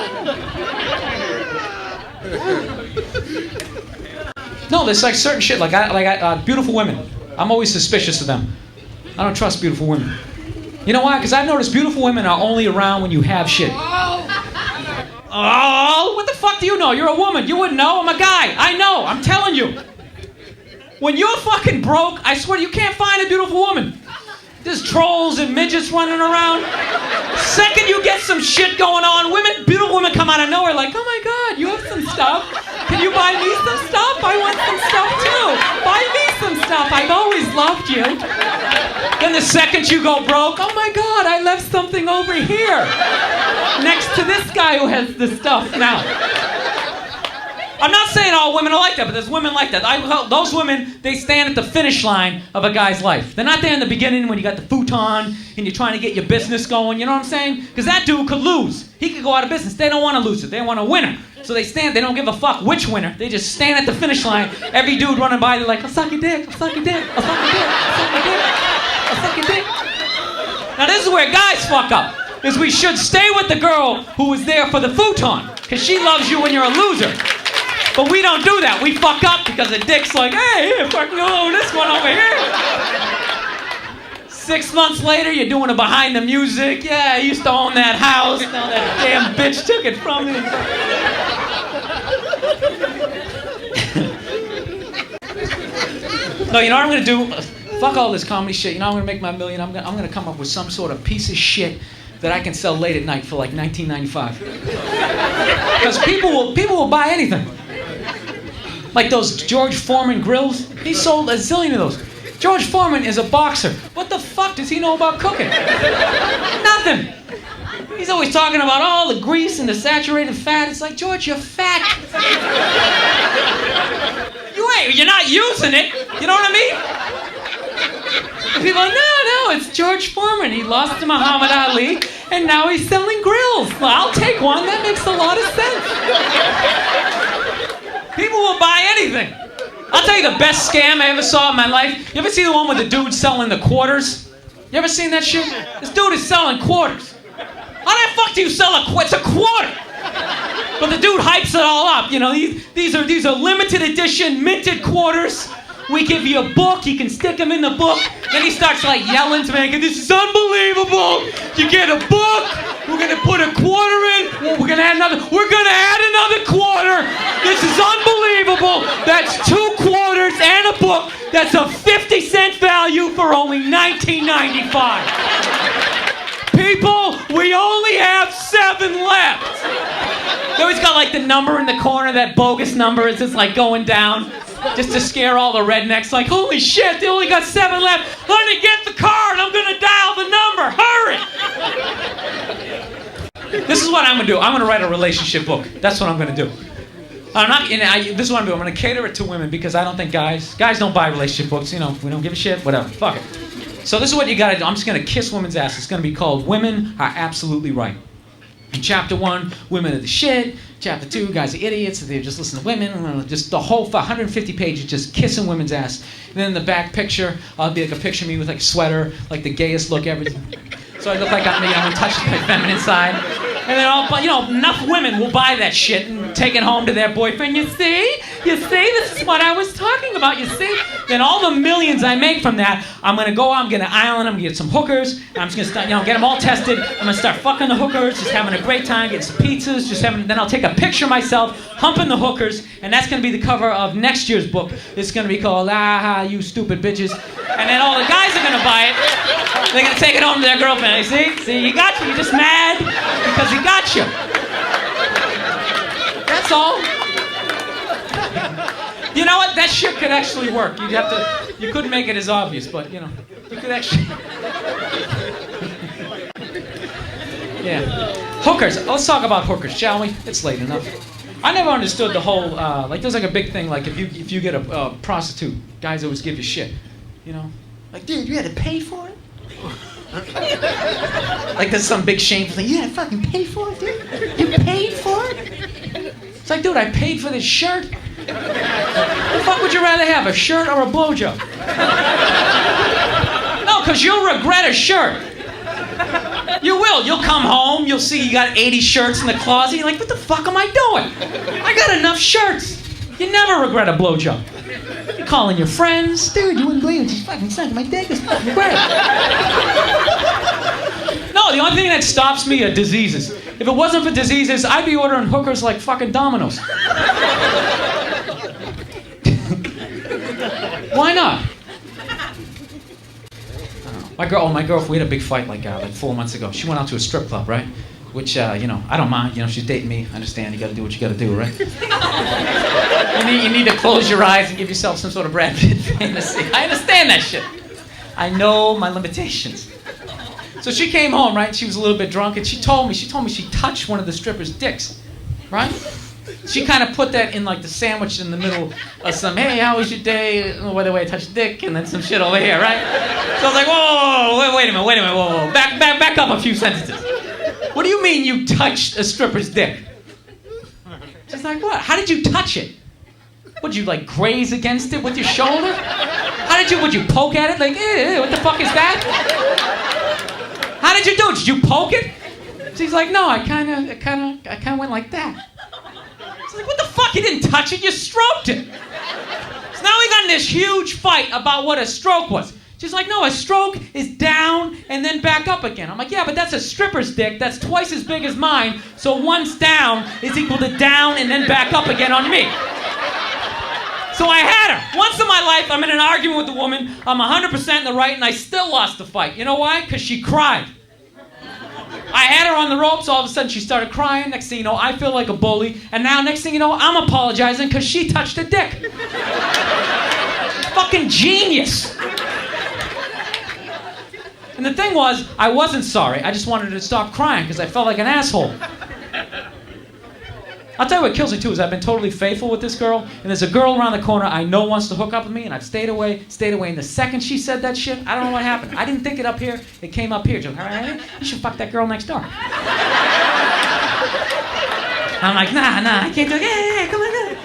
No, there's like certain shit, like beautiful women. I'm always suspicious of them. I don't trust beautiful women. You know why? Because I've noticed beautiful women are only around when you have shit. Oh, what the fuck do you know? You're a woman. You wouldn't know. I'm a guy. I know. I'm telling you. When you're fucking broke, I swear you can't find a beautiful woman. There's trolls and midgets running around. Second you get some shit going on, beautiful women come out of nowhere like, oh my god, you have some stuff. Can you buy me some stuff? I want some stuff too. Buy me some stuff. I've always loved you. Then the second you go broke, oh my god, I left something over here. next to this guy who has the stuff now. I'm not saying all women are like that, but there's women like that. Those women, they stand at the finish line of a guy's life. They're not there in the beginning when you got the futon and you're trying to get your business going, you know what I'm saying? Because that dude could lose. He could go out of business. They don't want to lose it. They want a winner. So they stand, they don't give a fuck which winner. They just stand at the finish line. Every dude running by, they're like, I'll suck your dick, I'll suck your dick, I'll suck your dick, I'll suck your dick, I'll suck your dick. Now this is where guys fuck up. Is we should stay with the girl who was there for the futon. Because she loves you when you're a loser. But we don't do that. We fuck up because the dick's like, hey, here, fucking go this one over here. 6 months later, you're doing it behind the music. Yeah, I used to own that house. Now that damn bitch took it from me. No, you know what I'm gonna do? Fuck all this comedy shit. You know I'm gonna make my million. I'm gonna come up with some sort of piece of shit that I can sell late at night for like $19.95. Because people will buy anything. Like those George Foreman grills. He sold a zillion of those. George Foreman is a boxer. What the fuck does he know about cooking? Nothing. He's always talking about all the grease and the saturated fat. It's like, George, you're fat. You're not using it. You know what I mean? And people are like, no, it's George Foreman. He lost to Muhammad Ali, and now he's selling grills. Well, I'll take one. That makes a lot of sense. People will buy anything. I'll tell you the best scam I ever saw in my life. You ever see the one with the dude selling the quarters? You ever seen that shit? This dude is selling quarters. How the fuck do you sell a quarter? It's a quarter. But the dude hypes it all up. You know, these are limited edition, minted quarters. We give you a book, you can stick them in the book. Then he starts like yelling to me, this is unbelievable. You get a book, we're gonna put a quarter in, we're gonna add another quarter. This is unbelievable. That's 2 quarters and a book. That's a 50-cent value for only $19.95. People, we only have 7 left. They always got like the number in the corner, that bogus number is just like going down. Just to scare all the rednecks, like, holy shit, they only got 7 left. Honey, get the card, I'm gonna dial the number, hurry! This is what I'm gonna do. I'm gonna write a relationship book. That's what I'm gonna do. This is what I'm doing. I'm gonna cater it to women because I don't think guys don't buy relationship books. You know, we don't give a shit, whatever, fuck it. So this is what you gotta do. I'm just gonna kiss women's ass. It's gonna be called Women Are Absolutely Right. In chapter 1, women are the shit. Chapter 2, guys are idiots. They just listen to women. Just the whole 150 pages just kissing women's ass. And then in the back picture, I'll be like a picture of me with like a sweater, like the gayest look ever. So I look like I'm in touch with my feminine side. And then enough women will buy that shit and take it home to their boyfriend. You see, this is what I was talking about. You see, then all the millions I make from that, I'm gonna go out, I'm gonna island, I'm gonna get some hookers, and I'm just gonna start, get them all tested. I'm gonna start fucking the hookers, just having a great time, getting some pizzas, then I'll take a picture of myself humping the hookers, and that's gonna be the cover of next year's book. It's gonna be called you stupid bitches, and then all the guys are gonna buy it. They're gonna take it home to their girlfriend. See, you got you. You're just mad because he got you. That's all. You know what? That shit could actually work. You couldn't make it as obvious, but you could actually. Yeah. Hookers. Let's talk about hookers, shall we? It's late enough. I never understood the whole there's like a big thing like if you get a prostitute, guys always give you shit. Like, dude, you had to pay for it? Like there's some big shameful thing. You had to fucking pay for it, dude? You paid for it? It's like, dude, I paid for this shirt. What the fuck would you rather have, a shirt or a blowjob? No, because you'll regret a shirt. You will. You'll come home, you'll see you got 80 shirts in the closet. You're like, what the fuck am I doing? I got enough shirts. You never regret a blowjob. You're calling your friends. Dude, you wouldn't believe it. She's fucking sucking my dick. It's fucking great. No, the only thing that stops me are diseases. If it wasn't for diseases, I'd be ordering hookers like fucking Domino's. Why not? My girl, we had a big fight like 4 months ago. She went out to a strip club, right? Which, I don't mind. She's dating me. I understand. You got to do what you got to do, right? You need to close your eyes and give yourself some sort of Brad Pitt fantasy. I understand that shit. I know my limitations. So she came home, right? She was a little bit drunk, and she told me she touched one of the strippers' dicks, right? She kind of put that in like the sandwich in the middle of some, hey, how was your day? Oh, by the way, I touched dick, and then some shit over here, right? So I was like, whoa, wait a minute, whoa. Back up a few sentences. What do you mean you touched a stripper's dick? She's like, what? How did you touch it? Would you like graze against it with your shoulder? Would you poke at it? Like, what the fuck is that? How did you do it? Did you poke it? She's like, no, I kind of went like that. She's like, what the fuck? You didn't touch it, you stroked it. So now we got in this huge fight about what a stroke was. She's like, no, a stroke is down and then back up again. I'm like, yeah, but that's a stripper's dick. That's twice as big as mine. So once down is equal to down and then back up again on me. So I had her. Once in my life, I'm in an argument with a woman. I'm 100% in the right, and I still lost the fight. You know why? Because she cried. I had her on the ropes. All of a sudden, she started crying. Next thing you know, I feel like a bully. And now, next thing you know, I'm apologizing because she touched a dick. Fucking genius. And the thing was, I wasn't sorry. I just wanted her to stop crying because I felt like an asshole. I'll tell you what kills me too is I've been totally faithful with this girl, and there's a girl around the corner I know wants to hook up with me, and I've stayed away, and the second she said that shit, I don't know what happened. I didn't think it up here, it came up here. All right, you should fuck that girl next door. I'm like, nah, I can't do it. Yeah, come on.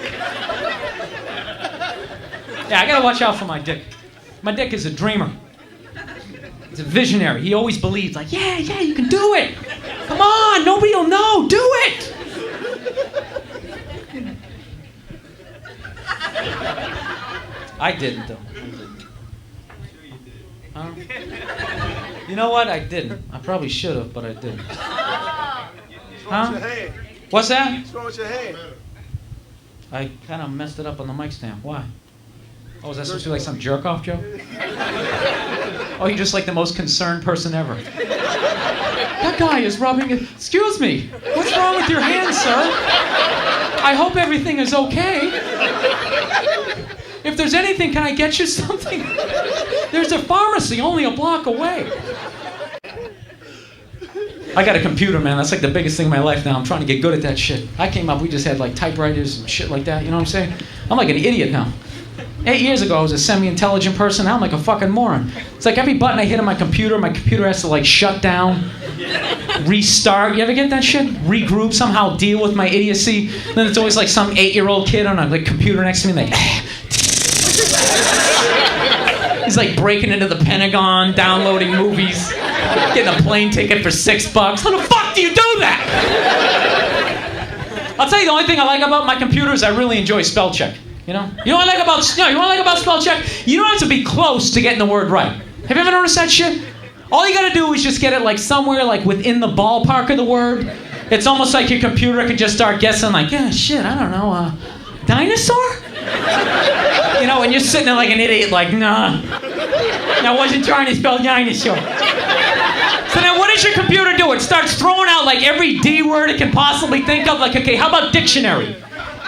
Yeah, I gotta watch out for my dick. My dick is a dreamer. He's a visionary. He always believes, like, yeah, you can do it. Come on, nobody will know. Do it. I didn't, though. You know what? I didn't. I probably should have, but I didn't. Huh? What's that? What's wrong with your hand? I kind of messed it up on the mic stand. Why? Oh, is that supposed to be like some jerk-off joke? Oh, you're just like the most concerned person ever. That guy is rubbing it. Excuse me. What's wrong with your hand, sir? I hope everything is okay. If there's anything, can I get you something? There's a pharmacy only a block away. I got a computer, man. That's like the biggest thing in my life now. I'm trying to get good at that shit. I came up, we just had like typewriters and shit like that. You know what I'm saying? I'm like an idiot now. 8 years ago, I was a semi-intelligent person. Now I'm like a fucking moron. It's like every button I hit on my computer has to like shut down, restart. You ever get that shit? Regroup, somehow deal with my idiocy. Then it's always like some 8-year-old kid on a like computer next to me, like. He's like breaking into the Pentagon, downloading movies, getting a plane ticket for $6. How the fuck do you do that? I'll tell you the only thing I like about my computer is I really enjoy spell check. You know? You know what I like about spell check? You don't have to be close to getting the word right. Have you ever noticed that shit? All you gotta do is just get it like somewhere like within the ballpark of the word. It's almost like your computer can just start guessing like, yeah, shit, I don't know, dinosaur? You know, and you're sitting there like an idiot, like, nah. I wasn't trying to spell dinosaur. So then what does your computer do? It starts throwing out like every D word it can possibly think of. Like, okay, how about dictionary?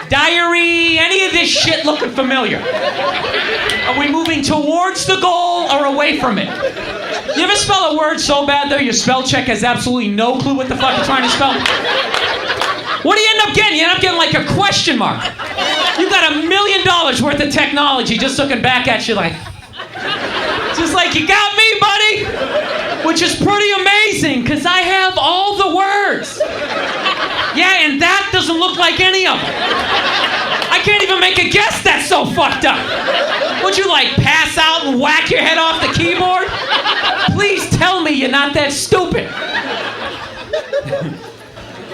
Diary, any of this shit looking familiar? Are we moving towards the goal or away from it? You ever spell a word so bad though your spell check has absolutely no clue what the fuck you're trying to spell? What do you end up getting? You end up getting like a question mark. You got $1 million worth of technology just looking back at you like, just like, you got me, buddy? Which is pretty amazing, because I have all the words. Yeah, and that doesn't look like any of them. I can't even make a guess, that's so fucked up. Would you like pass out and whack your head off the keyboard? Please tell me you're not that stupid.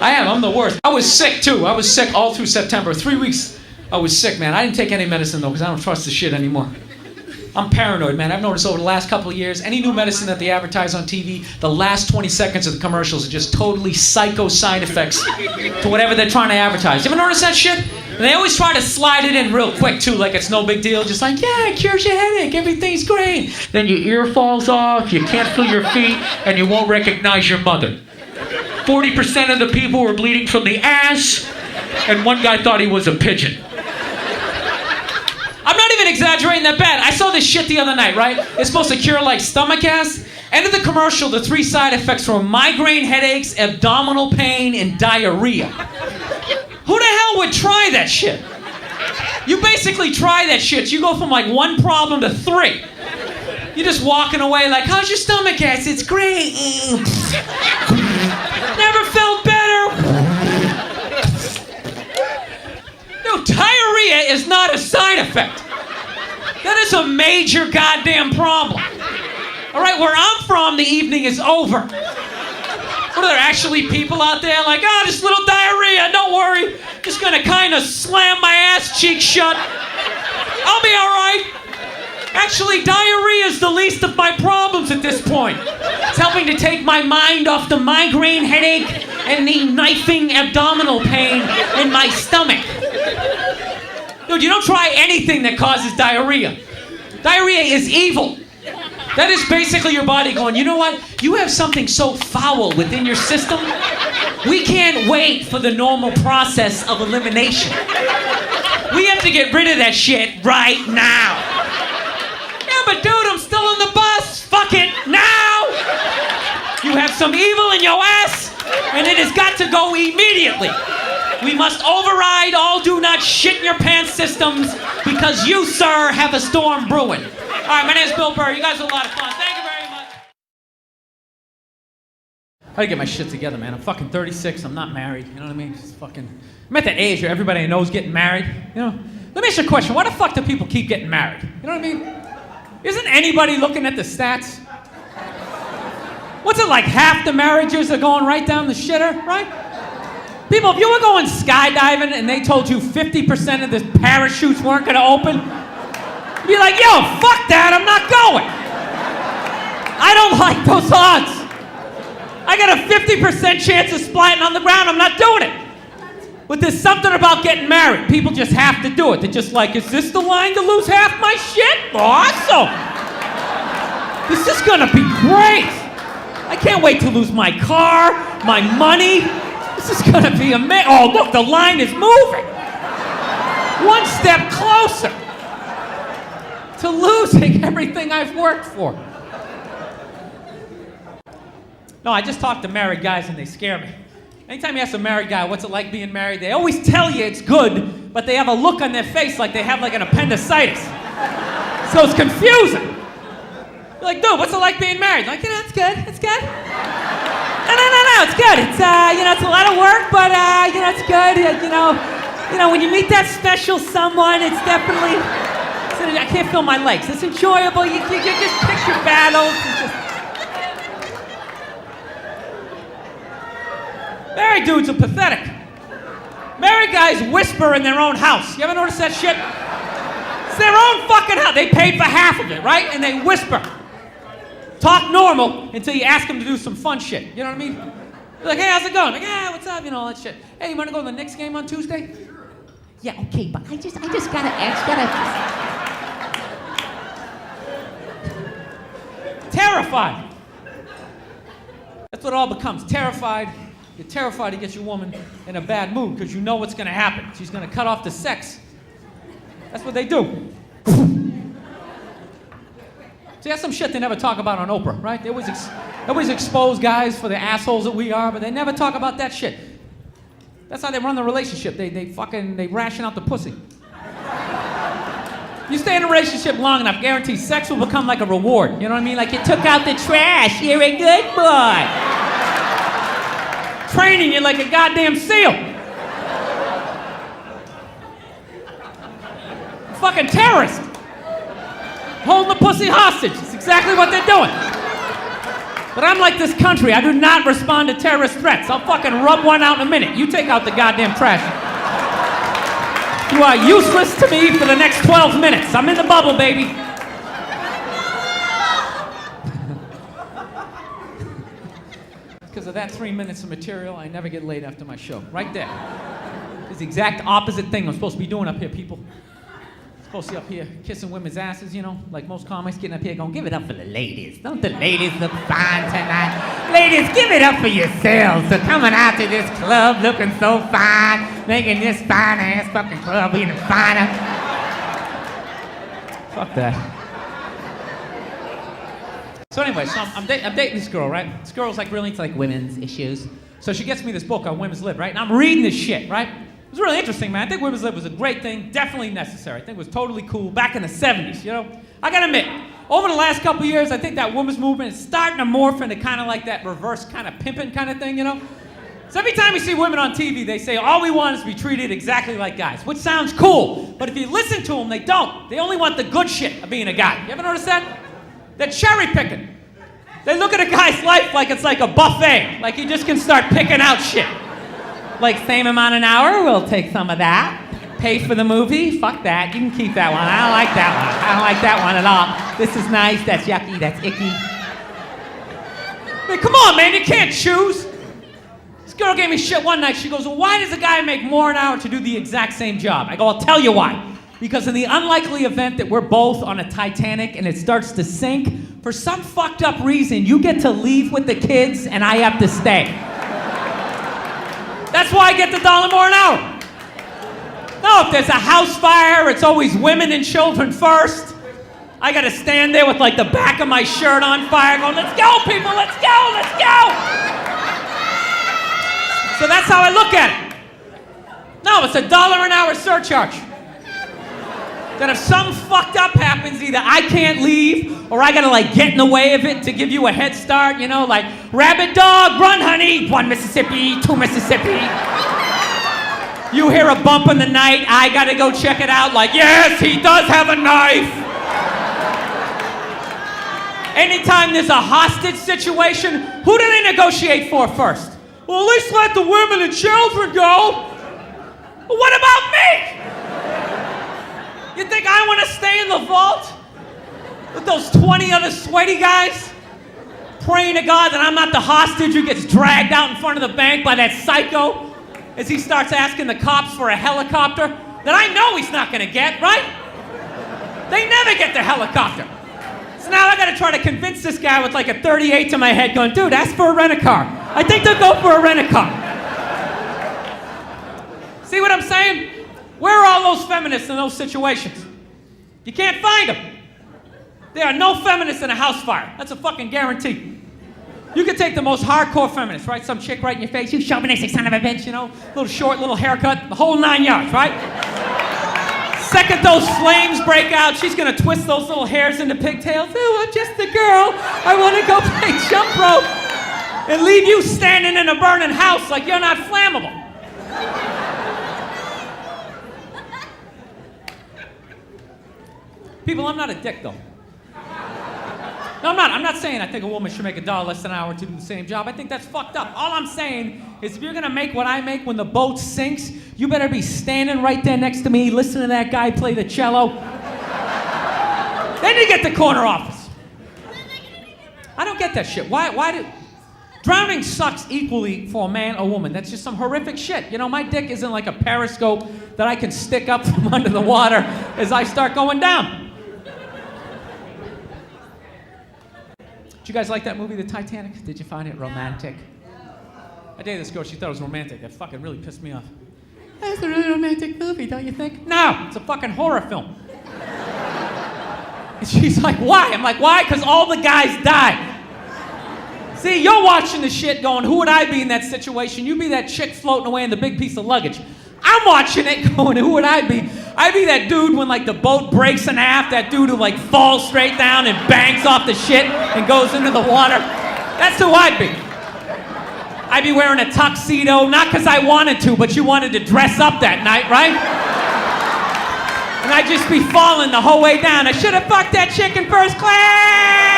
I'm the worst. I was sick too. I was sick all through September. 3 weeks I was sick, man. I didn't take any medicine though, because I don't trust the shit anymore. I'm paranoid, man. I've noticed over the last couple of years, any new medicine that they advertise on TV, the last 20 seconds of the commercials are just totally psycho side effects to whatever they're trying to advertise. You ever notice that shit? And they always try to slide it in real quick, too, like it's no big deal. Just like, yeah, it cures your headache, everything's great. Then your ear falls off, you can't feel your feet, and you won't recognize your mother. 40% of the people were bleeding from the ass, and one guy thought he was a pigeon. I'm not even exaggerating that bad. I saw this shit the other night, right? It's supposed to cure like stomach acid. End of the commercial, the 3 side effects were migraine headaches, abdominal pain, and diarrhea. Who the hell would try that shit? You basically try that shit. You go from like 1 problem to 3. You're just walking away like, how's your stomach acid? It's great. Never felt better. No, diarrhea is not a side effect. That is a major goddamn problem. All right, where I'm from, the evening is over. What, are there actually people out there like, oh, just little diarrhea, don't worry. Just gonna kind of slam my ass cheek shut. I'll be all right. Actually, diarrhea is the least of my problems at this point. It's helping to take my mind off the migraine headache and the knifing abdominal pain in my stomach. Dude, you don't try anything that causes diarrhea. Diarrhea is evil. That is basically your body going, you know what? You have something so foul within your system. We can't wait for the normal process of elimination. We have to get rid of that shit right now. Yeah, but dude, I'm still on the bus. Fuck it, now! You have some evil in your ass, and it has got to go immediately. We must override all do not shit in your pants systems because you, sir, have a storm brewing. All right, my name's Bill Burr. You guys are a lot of fun. Thank you very much. I gotta get my shit together, man. I'm fucking 36. I'm not married. You know what I mean? Just fucking. I'm at that age where everybody I know is getting married. You know? Let me ask you a question. Why the fuck do people keep getting married? You know what I mean? Isn't anybody looking at the stats? What's it like? Half the marriages are going right down the shitter, right? People, if you were going skydiving and they told you 50% of the parachutes weren't gonna open, you'd be like, yo, fuck that, I'm not going. I don't like those odds. I got a 50% chance of splatting on the ground, I'm not doing it. But there's something about getting married. People just have to do it. They're just like, is this the line to lose half my shit? Awesome. This is gonna be great. I can't wait to lose my car, my money. This is gonna be amazing. Oh, look, the line is moving. One step closer to losing everything I've worked for. No, I just talk to married guys and they scare me. Anytime you ask a married guy, what's it like being married, they always tell you it's good, but they have a look on their face like they have like an appendicitis. So it's confusing. You're like, dude, what's it like being married? Like, you know, it's good, it's good. No, it's good. It's, you know, it's a lot of work, but, you know, it's good. You know, when you meet that special someone, it's definitely, I can't feel my legs. It's enjoyable. You just pick your battles. Married dudes are pathetic. Married guys whisper in their own house. You ever notice that shit? It's their own fucking house. They paid for half of it, right? And they whisper. Talk normal until you ask them to do some fun shit. You know what I mean? They're like, hey, how's it going? Like, yeah, what's up? You know, all that shit. Hey, you want to go to the Knicks game on Tuesday? Yeah, okay, but I just gotta ask, Terrified. That's what it all becomes. Terrified. You're terrified to get your woman in a bad mood because you know what's gonna happen. She's gonna cut off the sex. That's what they do. See, that's some shit they never talk about on Oprah, right? They always expose guys for the assholes that we are, but they never talk about that shit. That's how they run the relationship. They ration out the pussy. You stay in a relationship long enough, guarantee sex will become like a reward. You know what I mean? Like, you took out the trash, you're a good boy. Training you like a goddamn SEAL. Fucking terrorist. Holding the pussy hostage. It's exactly what they're doing. But I'm like this country. I do not respond to terrorist threats. I'll fucking rub one out in a minute. You take out the goddamn trash. You are useless to me for the next 12 minutes. I'm in the bubble, baby. Because of that 3 minutes of material, I never get laid after my show. Right there. It's the exact opposite thing I'm supposed to be doing up here, people. Supposed to be up here kissing women's asses, you know, like most comics, getting up here going, give it up for the ladies. Don't the ladies look fine tonight? Ladies, give it up for yourselves for coming out to this club looking so fine, making this fine-ass fucking club even finer. Fuck that. So anyway, I'm dating this girl, right? This girl's like really into like women's issues. So she gets me this book on women's lib, right? And I'm reading this shit, right? It was really interesting, man. I think women's lib was a great thing, definitely necessary. I think it was totally cool back in the 70s, you know? I gotta admit, over the last couple of years, I think that women's movement is starting to morph into kind of like that reverse kind of pimping kind of thing, you know? So every time you see women on TV, they say, all we want is to be treated exactly like guys, which sounds cool. But if you listen to them, they don't. They only want the good shit of being a guy. You ever notice that? They're cherry picking. They look at a guy's life like it's like a buffet. Like he just can start picking out shit. Like, same amount an hour, we'll take some of that. Pay for the movie, fuck that. You can keep that one. I don't like that one. I don't like that one at all. This is nice, that's yucky, that's icky. I mean, come on, man, you can't choose. This girl gave me shit one night. She goes, well, why does a guy make more an hour to do the exact same job? I go, I'll tell you why. Because in the unlikely event that we're both on a Titanic and it starts to sink, for some fucked up reason, you get to leave with the kids and I have to stay. That's why I get the $1 more an hour. No, if there's a house fire, it's always women and children first. I gotta stand there with like the back of my shirt on fire going, let's go people, let's go, let's go! So that's how I look at it. No, it's a $1 an hour surcharge. That if something fucked up happens, either I can't leave or I gotta like get in the way of it to give you a head start, you know, like rabbit dog, run honey, 1 Mississippi, 2 Mississippi. You hear a bump in the night, I gotta go check it out, like, yes, he does have a knife. Anytime there's a hostage situation, who do they negotiate for first? Well, at least let the women and children go. Well, what about me? You think I want to stay in the vault with those 20 other sweaty guys? Praying to God that I'm not the hostage who gets dragged out in front of the bank by that psycho as he starts asking the cops for a helicopter that I know he's not going to get, right? They never get the helicopter. So now I got to try to convince this guy with like a 38 to my head going, dude, ask for a rent-a-car. I think they'll go for a rent-a-car. See what I'm saying? Where are all those feminists in those situations? You can't find them. There are no feminists in a house fire. That's a fucking guarantee. You can take the most hardcore feminist, right? Some chick right in your face, you chauvinistic son of a bitch, you know? Little short, little haircut, the whole 9 yards, right? Second those flames break out, she's gonna twist those little hairs into pigtails. Oh, I'm just a girl. I wanna go play jump rope. And leave you standing in a burning house like you're not flammable. People, I'm not a dick, though. No, I'm not. I'm not saying I think a woman should make $1 less an hour to do the same job. I think that's fucked up. All I'm saying is if you're gonna make what I make when the boat sinks, you better be standing right there next to me, listening to that guy play the cello. Then you get the corner office. I don't get that shit. Why do... Drowning sucks equally for a man or woman. That's just some horrific shit. You know, my dick isn't like a periscope that I can stick up from under the water as I start going down. Did you guys like that movie, The Titanic? Did you find it romantic? I dated this girl, she thought it was romantic. That fucking really pissed me off. That's a really romantic movie, don't you think? No, it's a fucking horror film. And she's like, why? I'm like, why? Because all the guys died. See, you're watching the shit going, who would I be in that situation? You'd be that chick floating away in the big piece of luggage. I'm watching it going, who would I be? I'd be that dude when like the boat breaks in half, that dude who like falls straight down and bangs off the shit and goes into the water. That's who I'd be. I'd be wearing a tuxedo, not because I wanted to, but you wanted to dress up that night, right? And I'd just be falling the whole way down. I should have fucked that chick in first class.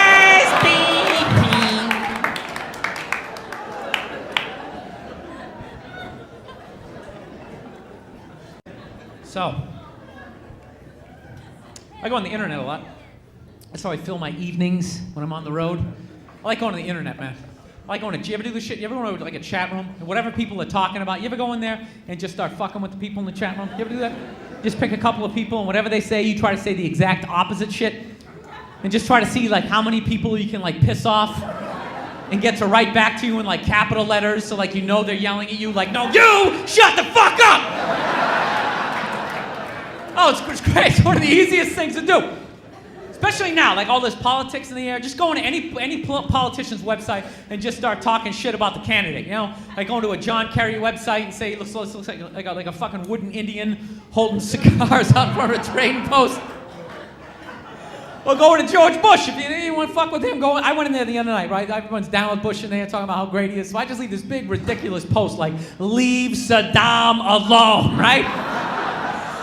So, I go on the internet a lot. That's how I fill my evenings when I'm on the road. I like going to the internet, man. I like going to, do you ever do this shit? You ever go to like a chat room and whatever people are talking about, you ever go in there and just start fucking with the people in the chat room? You ever do that? Just pick a couple of people and whatever they say, you try to say the exact opposite shit and just try to see like how many people you can like piss off and get to write back to you in like capital letters so like you know they're yelling at you like, no, you shut the fuck up! Oh, it's great. It's one of the easiest things to do. Especially now, like all this politics in the air. Just go into any politician's website and just start talking shit about the candidate. You know, like going to a John Kerry website and say it looks like a fucking wooden Indian holding cigars out front of a trading post. Or going to George Bush. If you want to fuck with him, go. I went in there the other night, right? Everyone's down with Bush in there talking about how great he is. So I just leave this big ridiculous post like, "Leave Saddam alone," right?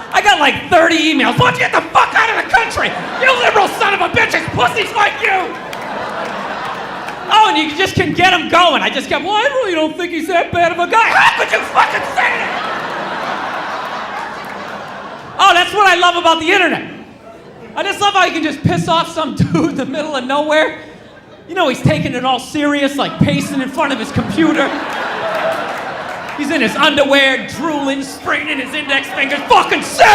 I got like 30 emails. Why don't you get the fuck out of the country? You liberal son of a bitches, pussies like you! Oh, and you just can get him going. I just kept, well, I really don't think he's that bad of a guy. How could you fucking say that? Oh, that's what I love about the internet. I just love how you can just piss off some dude in the middle of nowhere. You know, he's taking it all serious, like pacing in front of his computer. He's in his underwear, drooling, spraining his index fingers. Fucking sick!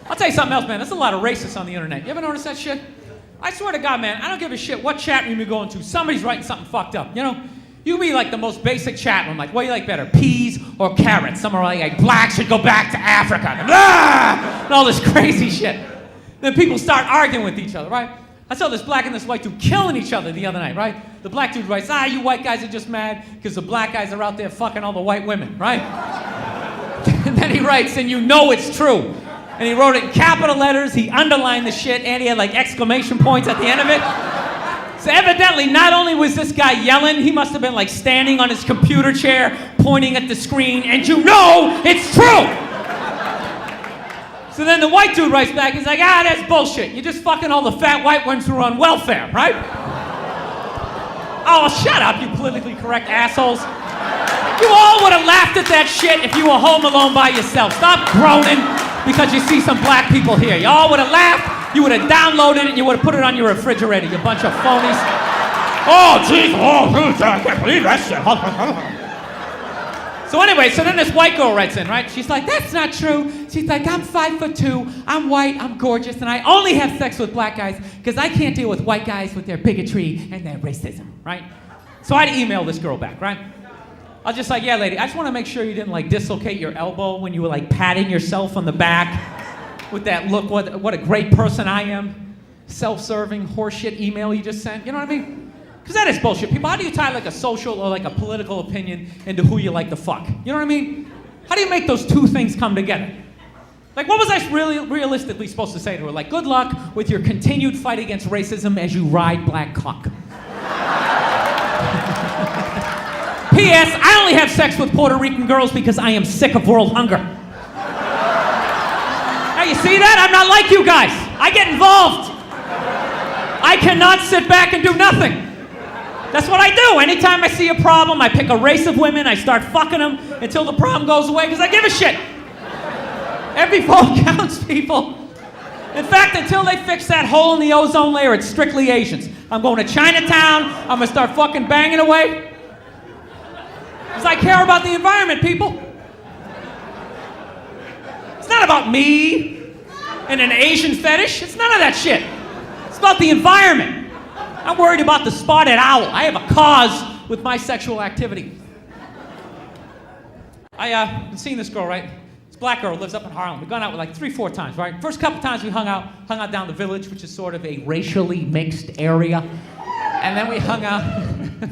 I'll tell you something else, man. There's a lot of racists on the internet. You ever notice that shit? I swear to God, man, I don't give a shit what chat room you're going to. Somebody's writing something fucked up, you know? You be like the most basic chat room, like, what do you like better, peas or carrots? Some are like blacks should go back to Africa. And all this crazy shit. Then people start arguing with each other, right? I saw this black and this white dude killing each other the other night, right? The black dude writes, you white guys are just mad because the black guys are out there fucking all the white women, right? And then he writes, and you know it's true. And he wrote it in capital letters, he underlined the shit, and he had like exclamation points at the end of it. So evidently, not only was this guy yelling, he must have been like standing on his computer chair, pointing at the screen, and you know it's true! So then the white dude writes back, he's like, that's bullshit. You're just fucking all the fat white ones who are on welfare, right? Oh, shut up, you politically correct assholes. You all would have laughed at that shit if you were home alone by yourself. Stop groaning because you see some black people here. You all would have laughed, you would have downloaded it, and you would have put it on your refrigerator, you bunch of phonies. Oh, jeez, I can't believe that shit. So anyway, so then this white girl writes in, right? She's like, that's not true. She's like, I'm 5'2", I'm white, I'm gorgeous, and I only have sex with black guys because I can't deal with white guys with their bigotry and their racism, right? So I'd email this girl back, right? I was just like, yeah, lady, I just want to make sure you didn't like dislocate your elbow when you were like patting yourself on the back with that look, what a great person I am. Self-serving horseshit email you just sent, you know what I mean? Because that is bullshit. People, how do you tie like a social or like a political opinion into who you like to fuck? You know what I mean? How do you make those two things come together? Like, what was I really realistically supposed to say to her? Like, good luck with your continued fight against racism as you ride black cock. P.S. I only have sex with Puerto Rican girls because I am sick of world hunger. Now, you see that? I'm not like you guys. I get involved. I cannot sit back and do nothing. That's what I do. Anytime I see a problem, I pick a race of women, I start fucking them until the problem goes away because I give a shit. Every vote counts, people. In fact, until they fix that hole in the ozone layer, it's strictly Asians. I'm going to Chinatown, I'm going to start fucking banging away. Because I care about the environment, people. It's not about me and an Asian fetish. It's none of that shit. It's about the environment. I'm worried about the spotted owl. I have a cause with my sexual activity. I've seen this girl, right? This black girl lives up in Harlem. We've gone out like 3-4 times, right? First couple times we hung out down the Village, which is sort of a racially mixed area. And then we hung out,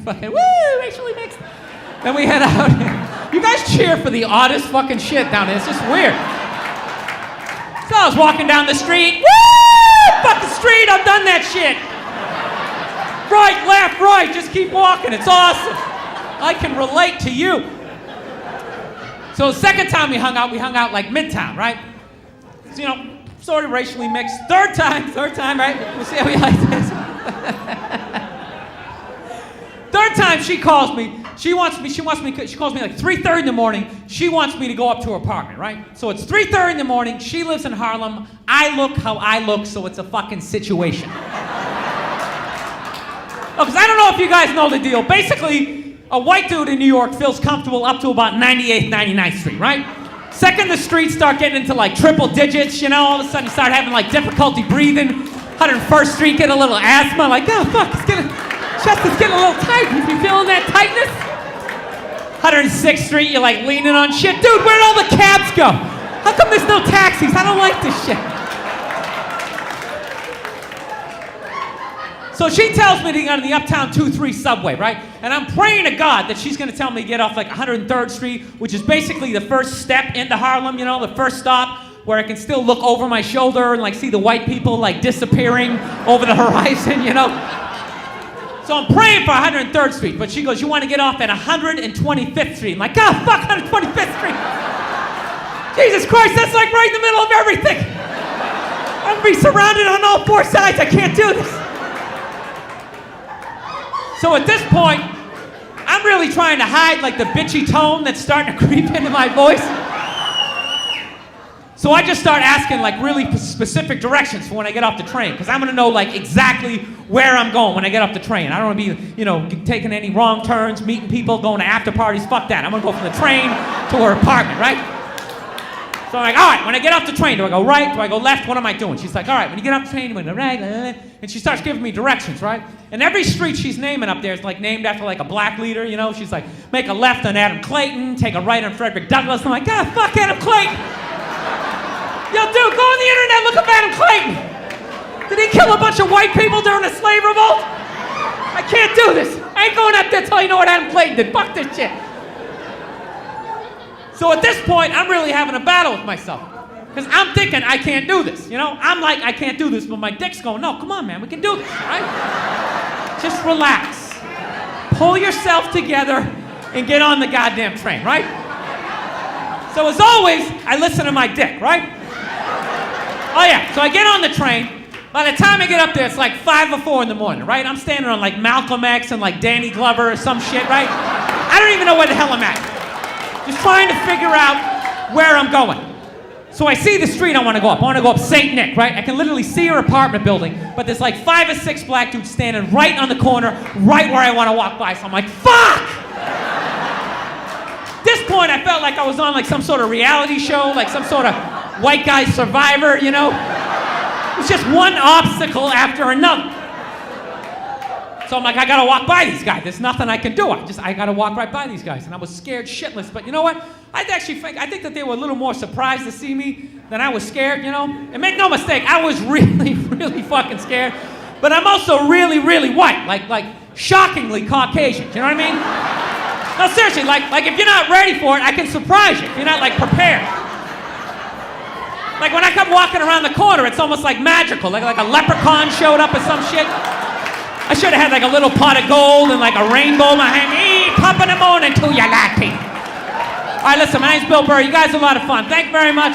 fucking, woo, racially mixed. Then we head out. You guys cheer for the oddest fucking shit down there. It's just weird. So I was walking down the street. Woo! Fuck the street, I've done that shit. Right, left, right, just keep walking. It's awesome. I can relate to you. So the second time we hung out like Midtown, right? So, you know, sort of racially mixed. Third time, right? We'll see how we like this. Third time she calls me. She calls me like 3:30 in the morning. She wants me to go up to her apartment, right? So it's 3:30 in the morning. She lives in Harlem. I look how I look, so it's a fucking situation. Oh, because I don't know if you guys know the deal. Basically, a white dude in New York feels comfortable up to about 98th, 99th Street, right? Second the streets start getting into like triple digits, you know, all of a sudden you start having like difficulty breathing. 101st Street, get a little asthma, like, oh fuck, chest is getting a little tight. You feeling that tightness? 106th Street, you're like leaning on shit. Dude, where'd all the cabs go? How come there's no taxis? I don't like this shit. So she tells me to get on the Uptown 2-3 subway, right? And I'm praying to God that she's gonna tell me to get off like 103rd Street, which is basically the first step into Harlem, you know, the first stop where I can still look over my shoulder and like see the white people like disappearing over the horizon, you know? So I'm praying for 103rd Street, but she goes, you wanna get off at 125th Street. I'm like, God, fuck 125th Street. Jesus Christ, that's like right in the middle of everything. I'm gonna be surrounded on all four sides, I can't do this. So at this point, I'm really trying to hide like the bitchy tone that's starting to creep into my voice. So I just start asking like really specific directions for when I get off the train, because I'm gonna know like exactly where I'm going when I get off the train. I don't wanna be, you know, taking any wrong turns, meeting people, going to after parties, fuck that. I'm gonna go from the train to her apartment, right? So I'm like, all right, when I get off the train, do I go right, do I go left, what am I doing? She's like, all right, when you get off the train, you go right, and she starts giving me directions, right? And every street she's naming up there is like named after like a black leader, you know? She's like, make a left on Adam Clayton, take a right on Frederick Douglass. I'm like, God, fuck Adam Clayton. Yo, dude, go on the internet, look up Adam Clayton. Did he kill a bunch of white people during the slave revolt? I can't do this. I ain't going up there till you know what Adam Clayton did. Fuck this shit. So at this point, I'm really having a battle with myself. Because I'm thinking I can't do this, you know? I'm like, I can't do this, but my dick's going, no, come on, man, we can do this, right? Just relax. Pull yourself together and get on the goddamn train, right? So as always, I listen to my dick, right? Oh yeah, so I get on the train. By the time I get up there, it's like 5 or 4 in the morning, right? I'm standing on like Malcolm X and like Danny Glover or some shit, right? I don't even know where the hell I'm at. Just trying to figure out where I'm going. So I see the street I want to go up. I want to go up St. Nick, right? I can literally see her apartment building, but there's like 5 or 6 black dudes standing right on the corner, right where I want to walk by. So I'm like, fuck! At this point, I felt like I was on like some sort of reality show, like some sort of white guy survivor, you know? It was just one obstacle after another. So I'm like, I gotta walk by these guys. There's nothing I can do. I gotta walk right by these guys. And I was scared shitless. But you know what? I think that they were a little more surprised to see me than I was scared, you know? And make no mistake, I was really, really fucking scared. But I'm also really, really white. Like shockingly Caucasian. You know what I mean? No, seriously, like if you're not ready for it, I can surprise you. If you're not like prepared. Like when I come walking around the corner, it's almost like magical. Like a leprechaun showed up or some shit. I should have had like a little pot of gold and like a rainbow in my hand. Top of the morning to you, latte. All right, listen, my name's Bill Burr. You guys are a lot of fun. Thank you very much.